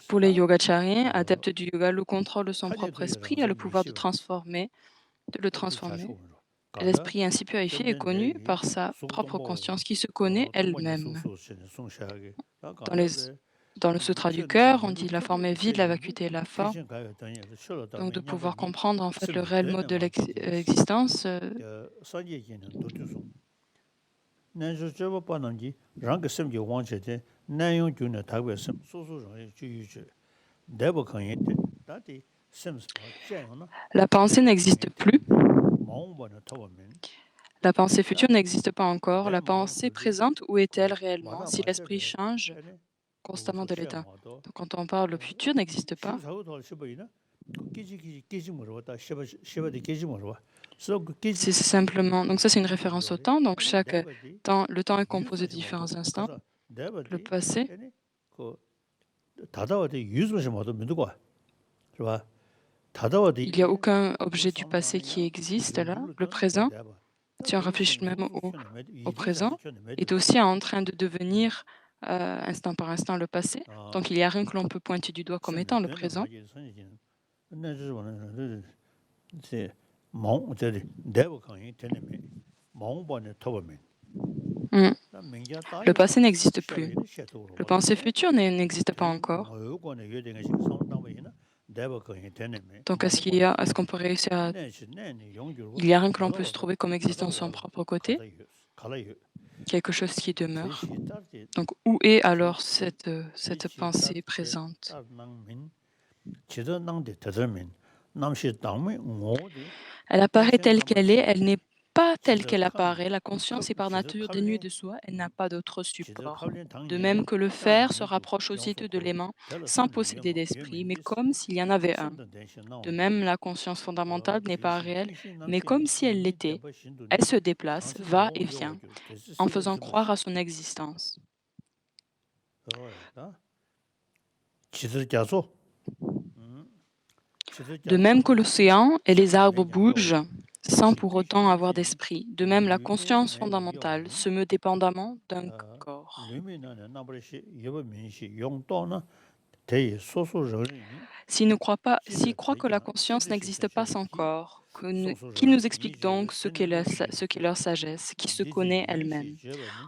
Pour les yogachariens, adeptes du yoga, le contrôle de son propre esprit a le pouvoir de le transformer. 가다 L'esprit ainsi purifié est 점점 connu 내기 par sa propre 속동보 conscience qui se connaît 동보니 elle-même. 소소스는 송샤하게 다 Dans, les, 가다베 dans le Sutra du 최근에 cœur, on 연구 dit la forme 톱을 est vide, la 세진데 vacuité est la forme. 대신 가요 다니에서 쉬었다 Donc de pouvoir 왜냐면 comprendre en fait le 셈이 réel mode 되는 de 마디지 l'existence, 산예기는 도주송 난저 저거 빠는지 랑게 셈게 왕체데 난용 주네 다베 셈 소소랑 주유주 내버 강했대 다디 셈스 봐 la pensée n'existe plus. 마음번에 타보면 La pensée future 다 n'existe pas encore. La 내마음 pensée 그지 présente, où est-elle 그 réellement 마다 si l'esprit 마셔게 change 에네 constamment 그것도 de l'état? 시험하도 Donc, quand on parle le futur n'existe pas. 시부사고도 시부이나 끼지 물어봤다 시바디 끼지 물어봐 그 끼지 C'est simplement. Donc ça, c'est une référence au temps. Donc chaque 내버디 temps, le temps est composé de 유즈마시 모두 différents instants. 가서 Le 내버디 passé. 에네 그 다다와디 유즈마시 모두 믿고 봐 다다와디 Il n'y a 이네 aucun 그 objet du passé qui 상상이야 existe là. 율로 Le 던 présent, 내봐 si on 그 réfléchit 생기 même 무슨 켜네 매 au 이디라서 présent, 켜네 est 매도 aussi en train de devenir instant par instant le passé. 아 Donc il n'y a rien que l'on peut pointer du doigt comme 셈네 étant le 되는 présent. 마지 선이지는 내주는 제 마음 저리 내버 강이 되는 매 마음번에 터보면 Hmm. 나 명자 Le 따요 passé n'existe plus. 샤베는 셔도로 Le pensée 봐도 future n'existe pas 대 encore. 뭐요거는 요den가 식 상담이나 내버 강이 되는 매 Donc 마음번에 est-ce qu'on peut réussir à... 내시 내니 용주로 Il n'y a rien que l'on peut se 가다와도 trouver comme existant de son 가다와도 propre côté, 가다요 quelque chose qui demeure. 제시 따지 Donc où est alors 제 cette 제시 pensée 따지 présente? 따낭민 지도낭데 더더민 남시 당미 오디 Elle apparaît 대신 telle qu'elle est, 남버시 elle n'est pas telle 지도 qu'elle 칼 apparaît. La conscience est par 지도 nature dénuée 칼린 de soi, elle n'a pas d'autre 지도 support. 칼린 De 당연히 même que le fer se 짠이고 rapproche aussitôt de 용속으로 l'aimant, 될 sans 섬는 posséder 위험 d'esprit, mais 위험인디스 comme s'il y en avait un. 선던 대신 De 나오면 même, la conscience fondamentale n'est pas 대신 réelle, 칭신 mais 남신 comme si elle 이미 l'était. 대바 신도니 Elle se déplace, 당신 va 뭐 et vient, 요거죠 대시 en 쓰고 faisant croire 있으면서 à son existence. 그거다 지들 자소 지들 De même que 자소는 l'océan et les arbres 맨장 bougent 요거죠 sans pour autant avoir d'esprit, de même la 류미 conscience 맨장 fondamentale 요거는 se meut dépendamment d'un corps. 류미는 나버시 여버민시 용도는 대의 소소저니 S'il croit que la conscience n'existe pas sans corps, qu'il nous explique donc ce qu'est leur sagesse, qui se connaît elle-même.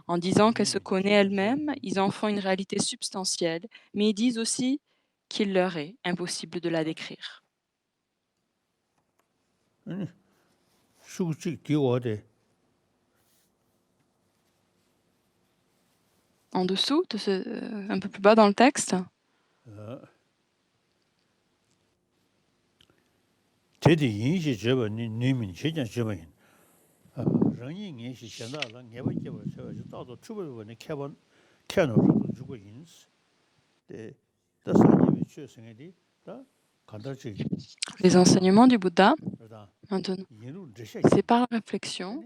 En disant qu'elle se connaît elle-même, ils en font une réalité substantielle, mais ils disent aussi qu'il leur est impossible de la décrire. 수직 디오데 En dessous, un peu plus bas dans le texte, 제디 인시 저번이 님인 시장 저번이 런이 인시 전달을 내버려 저 따도 주변에 캐노로 주고 인스 데 다사님이 최생에디 다 간다지 les enseignements du Bouddha, 그러다 maintenant, 얘는 드셔 c'est par la réflexion,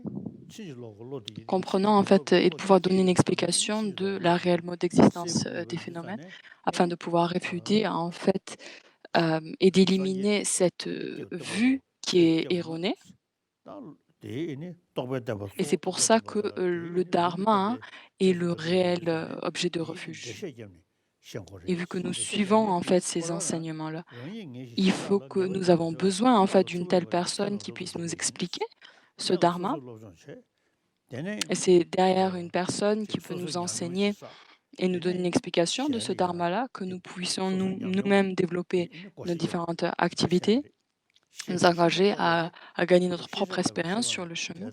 친지로로디 comprenant en fait et de pouvoir donner une explication de la réelle mode d'existence des phénomènes, afin de pouvoir réfuter en fait et d'éliminer cette vue qui est erronée. Et c'est pour ça que le dharma est le réel objet de refuge. Et vu que nous suivons en fait ces enseignements-là, il faut que nous avons besoin en fait d'une telle personne qui puisse nous expliquer ce dharma. Et c'est derrière une personne qui peut nous enseigner et nous donner une explication de ce dharma-là que nous puissions nous-mêmes développer nos différentes activités, nous engager à gagner notre propre expérience sur le chemin.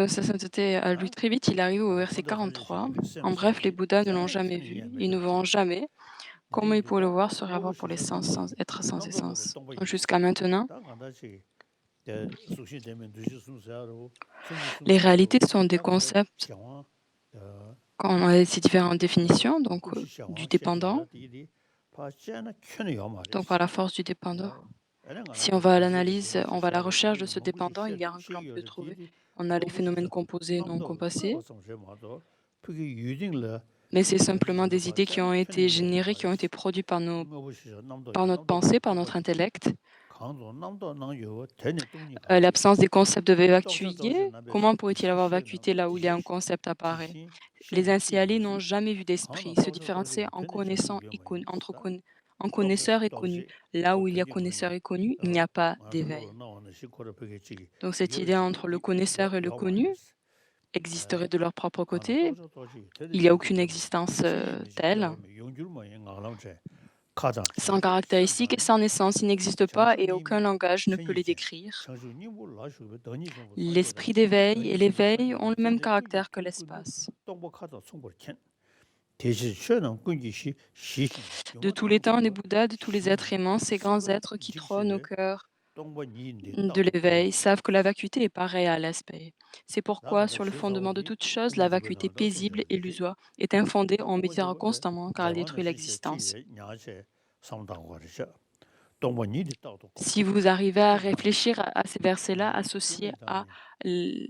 Sa sainteté a lu très vite, il arrive au verset 43. En bref, les Bouddhas ne l'ont jamais vu, ils ne verront jamais. Comment ils pourraient le voir serait avoir pour les sens sans être sans essence. Jusqu'à maintenant, les réalités sont des concepts, quand on a ces différentes définitions, donc du dépendant, donc par la force du dépendant. Si on va à l'analyse, on va à la recherche de ce dépendant, il y a un que l'on peut trouver On a les phénomènes composés et non 남도 composés, 성제 마도 그게 유딩을 mais c'est simplement des idées qui 봐서 ont été 편이 générées, qui ont été produites par notre pensée, par notre intellect. 강도 남도 나요 되네 동니까 L'absence des concepts de 똑똑똑이 vacuité, 나베 comment pourrait-il avoir 시시는 vacuité là où il y a un 지시 concept apparaît? 지시 Les 시는 ainsi-allés 지시 n'ont jamais vu d'esprit, 강도 se 똑똑똑이 différencier en 되네 좀 connaissant et 위험해요. en connaisseur et connu. 똑똑똑이 Là où il y a 어떻게 connaisseur 뭐냐 et connu, il n'y a pas 마스로 d'éveil. 나오는 시코를 베게지 Donc cette idée 요지 entre le connaisseur et le connu 요마레스 existerait de leur propre 강도 côté. 똑똑똑이 되네 Il n'y a 좀 aucune 위험해요. existence 시인이 telle. 시켜면 용줄만 영알람체 가장 Sans 중요해. caractéristiques et sans naissance, ils n'existent pas et aucun 정수님이 langage ne peut les 천이제 décrire. 정수님 몰라서 더니 좀 산제다 L'esprit d'éveil et 더니 좀 l'éveil ont 산제다 le même 전제 뚱지 caractère que 뚱군도 l'espace. 동복하다 송벌켄 대시 셔는 군지시 시신 De 영화 tous les temps, les 뚱지고 Bouddhas, de tous les êtres 시니 aimants, ces grands 서거 êtres qui trônent au 직시에 cœur 동번이인데 de 따도 l'éveil, 고마워 savent que la vacuité est pareille à l'aspect. C'est pourquoi, 나는 그 sur le fondement de 시사오니 toute chose, la 군지 vacuité 주변에 더 paisible et 송제버지 illusoire est infondée en méditerant 동번저번에 constamment car elle 자완의 détruit 시세 l'existence. 지에 냐세 상당고 가르쳐 동번이인데 따도 Si 고마워 vous arrivez à 셔다니 réfléchir à ces versets-là associés à 뚱이다니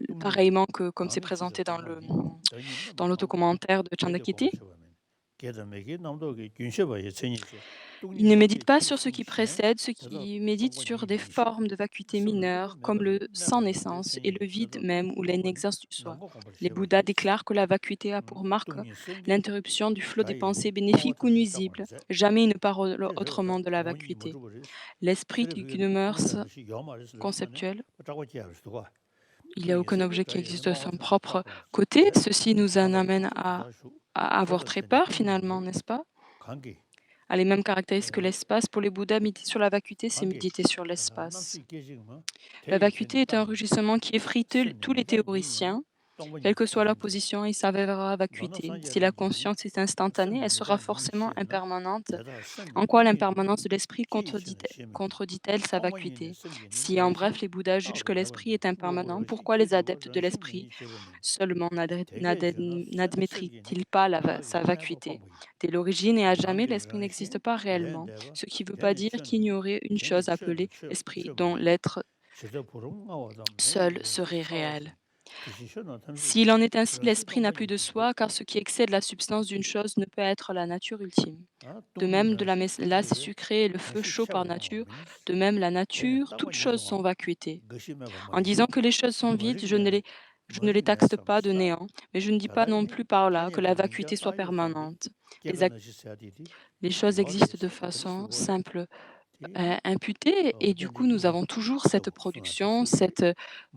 뚱니다 pareillement que comme c'est 나는 지가 présenté 동번이 더니 dans 너무 강고 l'autocommentaire de 되게 보고 Chandakity, 싶으면 걔들에게 남도의 균셔봐야 천이지 il ne médite 뚱니 pas sur ce qui 지시시네 précède, ce 저도 qui médite sur 동번이 des 미시 formes de vacuité 있으면 그래 mineures, comme 내가 le sans 내가 그래 naissance et le 천이 vide 저도 même ou 동번이 l'inexistence du soi. 난거 공부를 Les Bouddhas 해봐야지 déclarent que la vacuité a pour marque 뚱이 생기 l'interruption du flot des 가이 pensées bénéfiques ou 공화통이 nuisibles. 있다고 Jamais ils ne parlent 그래서 autrement de la 공원이 vacuité. 못 버렸어 L'esprit 그래 그게 qu'une mœurs 뚱이라는 것이 요말에서 그러면은 conceptuelle, 자고 지할 수도 가 il n'y a 뚱이 aucun 생기 objet qui 가이 existe de son 공화통이 propre 닦고 côté. 제 Ceci nous en 나도 amène 구구구다수 à avoir 제가 très 전에 peur finalement, 뚱니를 n'est-ce pas? 관계 A les mêmes caractéristiques que 어, l'espace. Pour les Bouddhas, méditer sur la vacuité, c'est 관계 méditer sur 남수 l'espace. 있게 지금 La 대의 vacuité 선이 est un 땅이 rugissement qui effraie 선이 tous les 내가 니는 théoriciens. Quelle 똥번이 que soit leur 땅인데 position, il s'avérera 너는 vacuité. Si la 산재는지 conscience est instantanée, elle 선이 sera 내가 forcément 니시에나 impermanente. 내가 선이 En quoi 똥이고 l'impermanence de l'esprit 지시는 시면 contredit-elle sa 똥번이네 vacuité? 선기는 Si, en bref, 야시 les Bouddhas jugent que 따도 l'esprit 해봤네 est impermanent, 우고로 pourquoi les 시키고 adeptes de l'esprit 런심이 제보면 seulement 대개 저는 선의 설계는 n'admettraient-ils pas 나가게 sa 해봐 vacuité? 방법이 Dès l'origine et à jamais, l'esprit 관계라시 n'existe pas réellement, 대대바 ce qui ne veut pas 대는 dire qu'il n'y 천은 aurait une 대는 chose 천도 appelée esprit dont 쳐보면 l'être 제대로 부러운가와도 seul 매일 serait réel. 사와서 기시셔는 탐지 S'il en est ainsi, 그래서 l'esprit n'a plus 똥번이 de 되고 soi, car ce qui excède la substance d'une chose ne peut être la nature ultime. 아 De même, de la 똥이라시 glace 기지에 sucrée et le feu 다시 chaud par 셔보고 nature, 미니스 de même la 걔는 nature, toutes 땅만 choses sont 열어와 vacuité. 거시매고 En 뭐니 disant que les choses sont vides, 머리네 je ne les 머리네 taxe pas de 삼시다 néant, mais je ne dis pas non 다다이니 plus par là que la 걔네도 vacuité 닌자 soit 나요 산디 permanente. Les, 걔가 너시 세디디 les choses existent de 머리스 façon 그리스고 simple, 티 imputée, et du coup, nous 현지주의 avons toujours cette 또 production, 순화됐어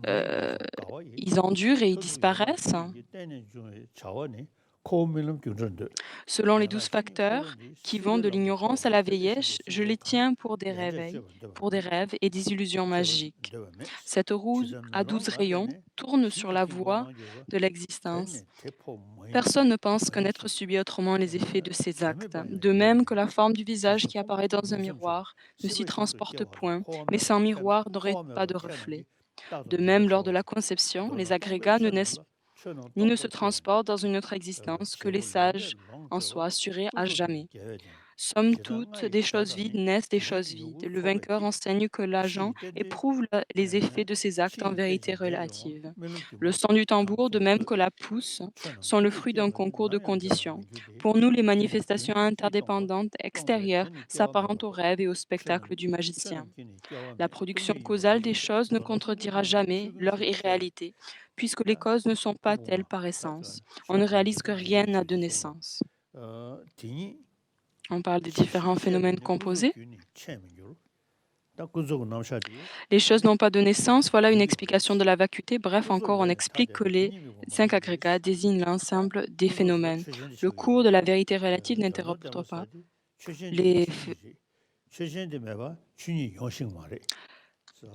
euh, 머리네서 까와이 ils endurent et ils 저도 요마 disparaissent. 튀기 때는 중에 자원이 코밀름 규전들 Selon les 내가 12 신이 facteurs 콜론이 qui vont de 시베람도 l'ignorance à 타오고 la 테레시도 vieillesse, je les 시베칸 tiens pour des 연제 réveils, 쉐번 pour des 되면 rêves et des illusions 쉐번 magiques. 되면 Cette roue à 12 시점으로 rayons 라베네 tourne sur 신이 la 신고 voie 나오고 de l'existence. 되네 대포 뭐인 Personne ne pense qu'un être 뭐인지 subit autrement les effets de ses 점에 actes, 봐야 de même que 되네 la forme du visage 그래서 qui apparaît dans un 통통통통성쇼 miroir ne s'y 시베션도 transporte 뛰어와도 point, mais 포함해고 sans 태어나 miroir n'aurait pas 포함해고 de reflet. 태어나기 따도 De 내가 même, lors de la 좋아 conception, les 너는 똥배 agrégats ne naissent 천을 천은 ni ne se 똥배 채웠네 transportent dans une autre existence que les 제불레베 sages en 롱저거 soi assurés à 꾸소들이 jamais. 개회되네 Somme toute, 지랑아이 des choses vides 자다니 naissent des choses 리기 vides. 요구 Le vainqueur 초베지 enseigne que l'agent 시대대 éprouve les effets de ses actes en vérité 시대지 내용 relative. Le 멜론주마 son du tambour, de même 강송도 que la pousse, 천은 sont le 띠기 fruit d'un 깨면 concours de 남양 conditions. 겨라는 규디 Pour nous, les 걔네 manifestations 균이 똥고 interdépendantes 똥배 extérieures 천이 s'apparentent 껴와면 aux rêves et au spectacle 천은 du magicien. 천은 균이 La 껴와면 production 똥이 causale 뭐지 des choses ne 너는 생기 contredira 동안에 jamais leur 출근시 쉐 irréalité, puisque les 야, causes ne sont pas telles 그거가 par 가져 essence. On ne 쉐는 réalise que 이제 rien 미리 n'a de 지시소가 naissance. 디니 On parle des 시시 différents phénomènes 쉐베네 구조 composés. 균이 체면요 딱 구조 남샤디 Les choses n'ont pas de naissance, voilà une 디게 explication 버렸어 de la vacuité. Bref, encore, on 구조를 explique que 타대고 les 디님이 cinq 보면 agrégats 버렸어 désignent 다 l'ensemble des 구조가 phénomènes. 최신 Le cours de 식이요 la vérité relative 더더 n'interrompt pas 데모사디 최신이 les 균이지 최신데 매바 균이 영식 말해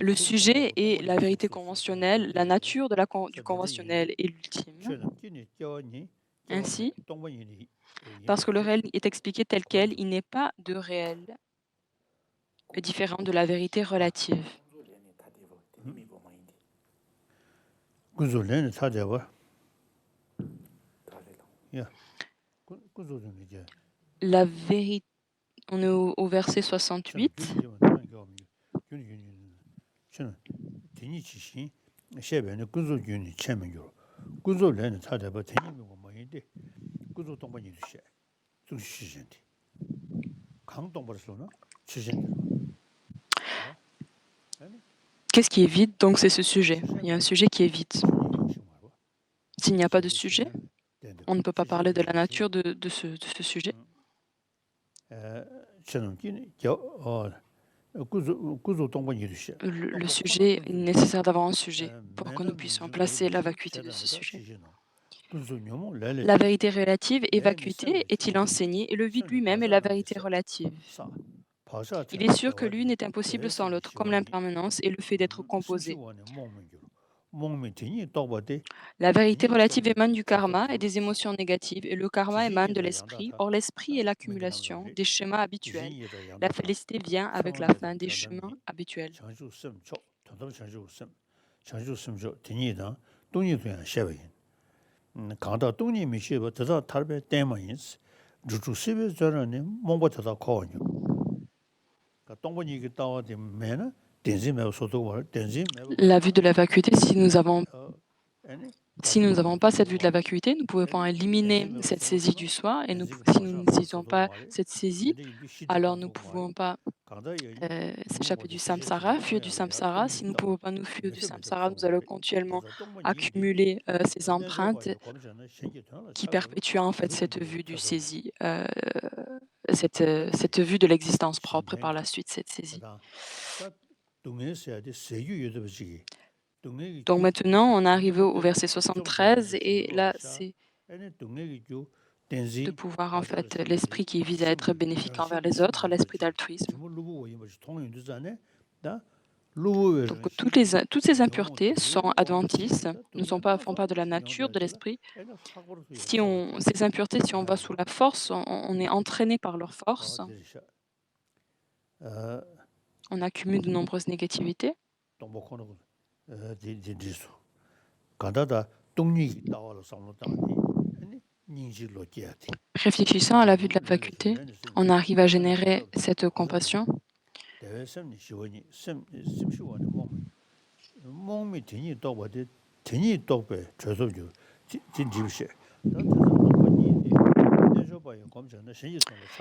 le sujet 툭툭하고 et la 똥머니 vérité 셋셋셋 conventionnelle, la nature de du 쉐베레 conventionnel et l'ultime. 쉐는 균이 껴니 껴오면 Ainsi, 똥머니 parce que le 이미지 réel est expliqué tel quel, 그런도 il n'est pas de réel différent de la vérité relative. 구조는 찾아봐 야 구조는 이제 La vérité, on est au verset 저는 68. 균이 되면 땅이 오면 균이 균이 저는 디니 지시 셰베는 군소 균이 체면요. 군소래는 차대버 대님이고 뭐인데 군소 동반이 셰. 좀 시신데. 강동버스로는 시신데. 어? 아니 Qu'est-ce qui est vide? Donc c'est ce sujet. Il y a un sujet qui est vide. S'il n'y a pas de sujet, on ne peut pas parler de la nature de ce sujet. Le sujet, il est nécessaire d'avoir un sujet pour que nous puissions placer la vacuité de ce sujet. La vérité relative et vacuité est-il enseigné et le vide lui-même est la vérité relative. Il est sûr que l'une est impossible sans l'autre, comme l'impermanence et le fait d'être composé. La vérité relative émane du karma et des émotions négatives, et le karma émane de l'esprit. Or, l'esprit est l'accumulation des schémas habituels. La félicité vient avec la fin des chemins habituels. 강다 동니 미시버 더다 탈베 때마인스 주주 시베 저러네 몽보 더다 거냐 그 동분이 그 따와데 메나 덴지메 소도 월 덴지메 La vue de la vacuité, 아니 si nous n'avons pas cette vue de la vacuité, nous ne pouvons pas éliminer cette saisie du soi, et si nous n'utilisons pas cette saisie, alors nous ne pouvons pas s'échapper du samsara, fuir du samsara. Si nous ne pouvons pas nous fuir du samsara, nous allons continuellement accumuler ces empreintes qui perpétuent en fait cette vue du saisie, cette vue de l'existence propre et par la suite cette saisie. Donc maintenant, on est arrivé au verset 73 et là, c'est de pouvoir en fait l'esprit qui vise à être bénéfique envers les autres, l'esprit d'altruisme. Donc toutes ces impuretés sont adventistes, ne font pas de la nature de l'esprit. Ces impuretés, si on va sous la force, on est entraîné par leur force, on accumule de nombreuses négativités. Réfléchissant à la vue de la vacuité, on arrive à générer cette compassion.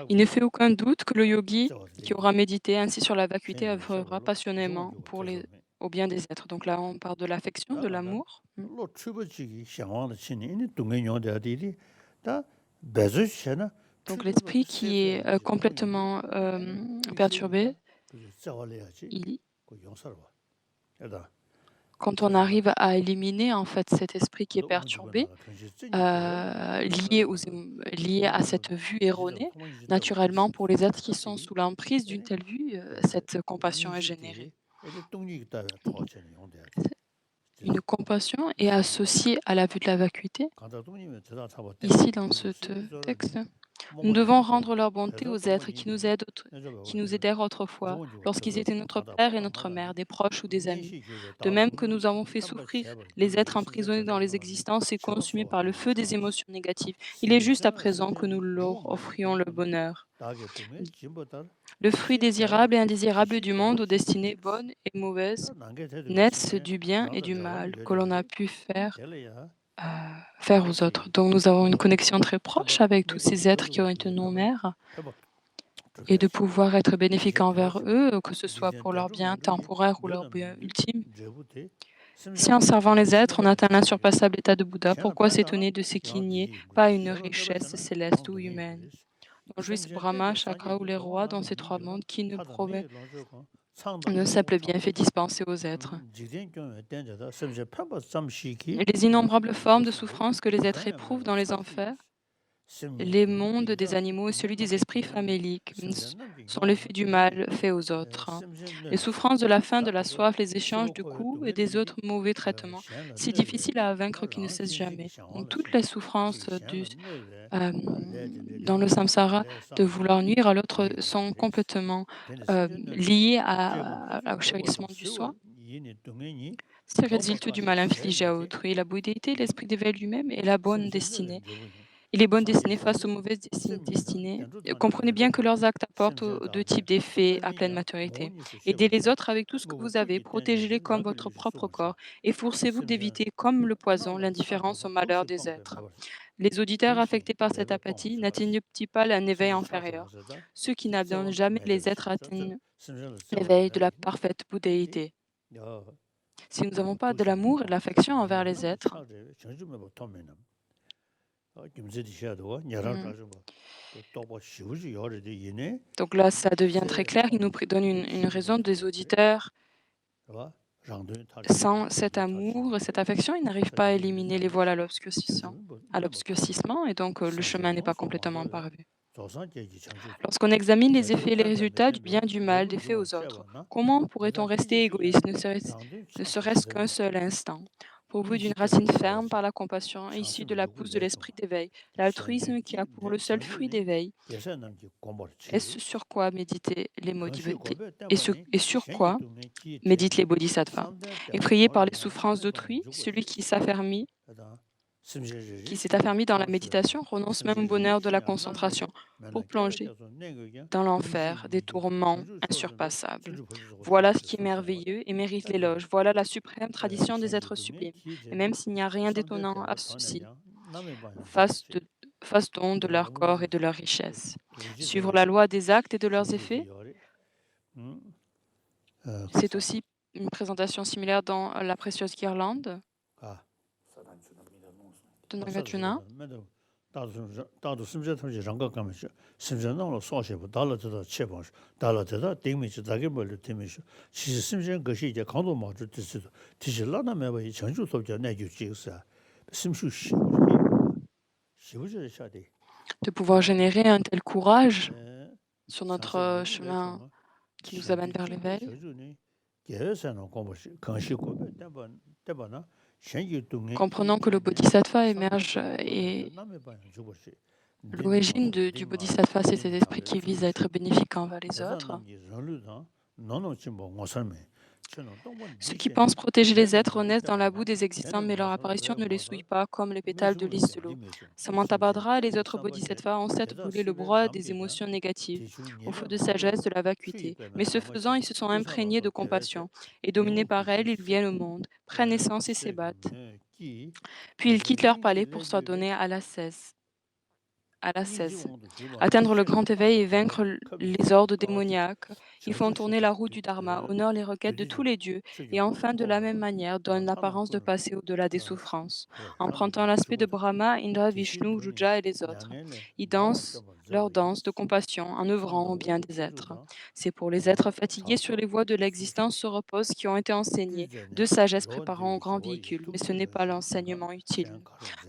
Il ne fait aucun doute que le yogi qui aura médité ainsi sur la vacuité œuvrera passionnément au bien des êtres. Donc là, on parle de l'affection, de l'amour. Donc l'esprit qui est complètement perturbé, quand on arrive à éliminer en fait cet esprit qui est perturbé, lié à cette vue erronée, naturellement pour les êtres qui sont sous l'emprise d'une telle vue, cette compassion est générée. Une compassion est associée à la vue de la vacuité. Ici, dans ce texte, nous devons rendre leur bonté aux êtres qui nous aidèrent autrefois, lorsqu'ils étaient notre père et notre mère, des proches ou des amis. De même que nous avons fait souffrir les êtres emprisonnés dans les existences et consumés par le feu des émotions négatives. Il est juste à présent que nous leur offrions le bonheur. Le fruit désirable et indésirable du monde aux destinées bonnes et mauvaises naissent du bien et du mal que l'on a pu faire aux autres. Donc nous avons une connexion très proche avec tous ces êtres qui ont été nos mères et de pouvoir être bénéfique envers eux, que ce soit pour leur bien temporaire ou leur bien ultime. Si en servant les êtres, on atteint l'insurpassable état de Bouddha, pourquoi s'étonner de ce qu'il n'y ait pas une richesse céleste ou humaine dont jouissent Brahma, Chakra ou les rois dans ces trois mondes qui ne promet un simple bienfait dispensé aux êtres. Et les innombrables formes de souffrance que les êtres éprouvent dans les enfers, les mondes des animaux et celui des esprits faméliques sont l'effet du mal fait aux autres. Les souffrances de la faim, de la soif, les échanges de coups et des autres mauvais traitements, si difficiles à vaincre qui ne cessent jamais. Donc, toutes les souffrances dans le samsara de vouloir nuire à l'autre sont complètement liées au chérissement du soi. C'est résulte du mal infligé à autrui. La bouddhéité, l'esprit d'éveil lui-même et la bonne destinée Il est bon de 상계 destiner face aux 상부 mauvaises 셈니다 destinées. 견주 돈지 Comprenez bien que 견주도 leurs actes apportent deux 셈전다오지 types d'effets à pleine 페미냐 maturité. 모니스 Aidez 쉐버지 les autres avec tout ce que 뭐 vous avez, 꾸기 protégez-les 땡제지 comme votre 랑글리 propre 쏘버지 corps, efforcez-vous 셈전 d'éviter, comme le poison, 나라 l'indifférence 사자바 au malheur 뚝시 des 뻥배 êtres. 매버지 Les auditeurs 뚝시 affectés par cette 매버 뻥 apathie 쉐버지 n'atteignent-ils pas un éveil 지지 inférieur? 차트라서다 Ceux qui n'abandonnent 지세와 jamais les 매래버지 êtres atteignent 셈전을 세워야 l'éveil de la 되네 parfaite 디 bouddhéité. 야, Si nous n'avons pas de 뚝시 l'amour et de 매버 l'affection envers les 미나나 êtres, 차례 전주 매버 톰매나 김제디 셔도 냐라 hmm, 가지고 또뭐 쉬우지 요리디 이네 donc là, ça devient très 세 clair. Il nous 톰이 donne une raison des auditeurs. 봐 장도에 타르지 Sans cet 장도에 타르지 amour et cette affection, ils n'arrivent pas à 사자는 éliminer les 나는 voiles 전주 à 매버 톰매 l'obscurcissement et donc le chemin n'est 심지어 pas complètement 소망도야 parvé. 조선계기 장주도 Lorsqu'on examine les 대대 effets et les 탑에 résultats du 메템베 bien, du mal, des 대부 faits 중앙 aux autres, 쉐바나 comment 대다 pourrait-on rester 희지주야 égoïste, 장도에 ne 차트 serait-ce qu'un 세세도 seul instant? Pourvu d'une 희지께서 racine ferme 쉐바지 par la compassion issue de 장수는 la 누구 pousse de 내줘 l'esprit d'éveil, l'altruisme qui a 현대기 pour le seul fruit 장주니 d'éveil, 계산 남기 공부를 est 치 ce sur quoi méditer les 건시 고배 때문에 et sur 현지 quoi 동네 기체 méditent les bodhisattvas. 삼대 때문에 Effrayé par 뭐를 les souffrances 남의 방에 d'autrui, celui 죽었지 하다 qui 심지어지 s'est affermi dans la 고시라다 méditation renonce même au 심지어지 bonheur de la 시야 남에게 concentration pour 맨날 plonger 깨닫게서 내가 dans l'enfer des 미지미지 tourments 장주 소전도 insurpassables. 진주 보시고 Voilà 싶어서 ce qui est 소소하다 merveilleux et mérite 하여튼 l'éloge. Voilà la suprême tradition des 현지 êtres 동네 sublimes. Et 기체 même s'il n'y a rien 삼대 d'étonnant à 때문에 ceci, 반에냐 남의 방에 fasse, 죽었지 fasse don de leur corps et de 너무지 leur richesse. Suivre la 우지대로지 loi des actes et de leurs effets, 장주도 열이 c'est 그래서 aussi une présentation similaire dans la précieuse guirlande 가 de Nagarjuna. 사사들은 맨날 다도 심지어 통지 장각하면서 심지어는 소시고 달라져도 체본 달라져도 딩미지 자기 멀리 팀이시 시 심지어 것이 이제 강도 맞을 뜻도 디실라나 매버 이 전주 소자 내주 지으사 심수 시우저 샤디 De pouvoir générer un tel courage 에 sur notre 사사들은 chemin 내서 qui nous amène 현지 vers 진대 l'éveil. 저주니 계산은 공부시 건시고 대번 현지 동에 Comprenant que le 기체네 bodhisattva 삼대 émerge 때문에 et 남의 방에 죽었지 l'origine du bodhisattva, c'est cet esprit qui vise à être bénéfique envers les autres. Ceux qui pensent protéger les êtres naissent dans la boue des existants, mais leur apparition ne les souille pas comme les pétales de lys de l'eau. Samantabhadra et les autres bodhisattvas ont certes brûlé le bois des émotions négatives au feu de sagesse de la vacuité, mais ce faisant, ils se sont imprégnés de compassion, et dominés par elle, ils viennent au monde, prennent naissance et s'ébattent. Puis ils quittent leur palais pour s'adonner à l'ascèse, atteindre le grand éveil et vaincre les ordres démoniaques. Ils font tourner la roue du Dharma, honorent les requêtes de tous les dieux et enfin, de la même manière, donnent l'apparence de passer au-delà des souffrances. Empruntant l'aspect de Brahma, Indra, Vishnu, Ruja et les autres, ils dansent leur danse de compassion en œuvrant au bien des êtres. C'est pour les êtres fatigués sur les voies de l'existence se reposent qui ont été enseignés, de sagesse préparant au grand véhicule, mais ce n'est pas l'enseignement utile.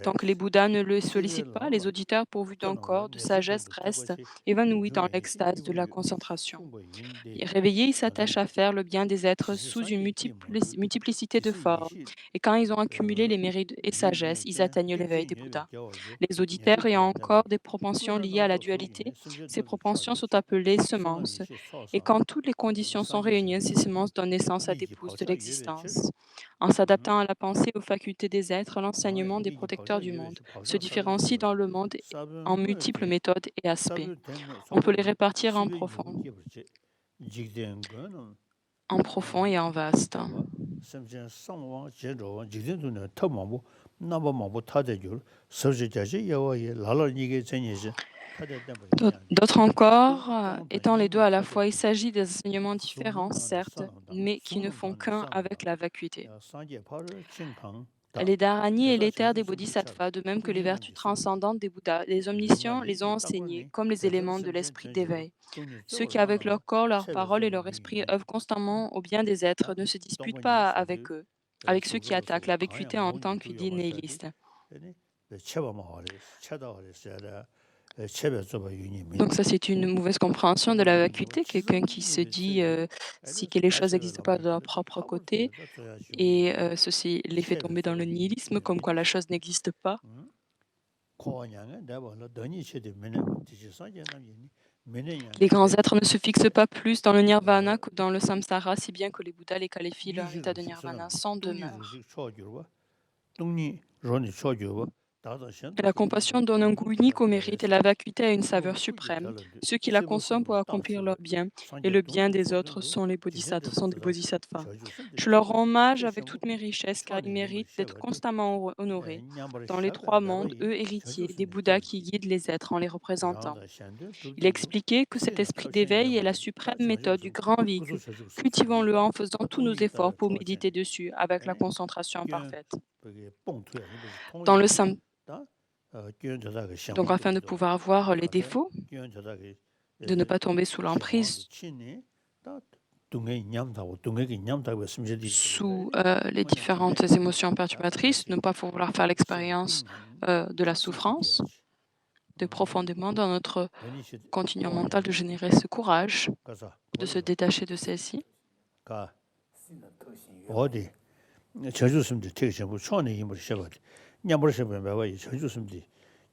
Tant que les Bouddhas ne le sollicitent pas, les auditeurs pourvus d'un corps de sagesse restent évanouis dans l'extase de la concentration. Et réveillés, ils s'attachent à faire le bien des êtres sous une multiplicité de formes. Et quand ils ont accumulé les mérites et sagesse, ils atteignent l'éveil des Bouddhas. Les auditeurs ayant encore des propensions liées à la dualité, ces propensions sont appelées semences. Et quand toutes les conditions sont réunies, ces semences donnent naissance à des pousses de l'existence. En s'adaptant à la pensée et aux facultés des êtres, l'enseignement des protecteurs du monde se différencie dans le monde en multiples méthodes et aspects. On peut les répartir en profond et en vaste. D'autres encore, étant les deux à la fois, il s'agit des enseignements différents, certes, mais qui ne font qu'un avec la vacuité. Les dharani et l'éther des bodhisattvas, de même que les vertus transcendantes des Bouddhas, les omniscients les ont enseignés comme les éléments de l'esprit d'éveil. Ceux qui, avec leur corps, leur parole et leur esprit, œuvrent constamment au bien des êtres, ne se disputent pas avec eux, avec ceux qui attaquent la vacuité en tant qu'idée nihiliste. Donc ça, c'est une mauvaise compréhension de la vacuité, quelqu'un qui se dit si que les choses n'existent pas de leur propre côté, et ceci les fait tomber dans le nihilisme, comme quoi la chose n'existe pas. Les grands êtres ne se fixent pas plus dans le nirvana que dans le samsara, si bien que les Bouddhas les qualifient leur état de nirvana sans demeure. Et la compassion donne un goût unique au mérite et la vacuité a une saveur suprême. Ceux qui la consomment pour accomplir leur bien et le bien des autres sont sont des bodhisattvas. Je leur rends hommage avec toutes mes richesses car ils méritent d'être constamment honorés. Dans les trois mondes, eux héritiers des Bouddhas qui guident les êtres en les représentant. Il expliquait que cet esprit d'éveil est la suprême méthode du grand véhicule. Cultivons-le en faisant tous nos efforts pour méditer dessus avec la concentration parfaite. Dans le sam- Donc afin de pouvoir voir les défauts, de ne pas tomber sous l'emprise, sous les différentes émotions perturbatrices, ne pas vouloir faire l'expérience de la souffrance, de profondément dans notre continuum mental de générer ce courage, de se détacher de celle-ci. 어디 저주스님들 되게 전부 초안에 힘을 셔거든. 냠버셔면 매와 저주스님들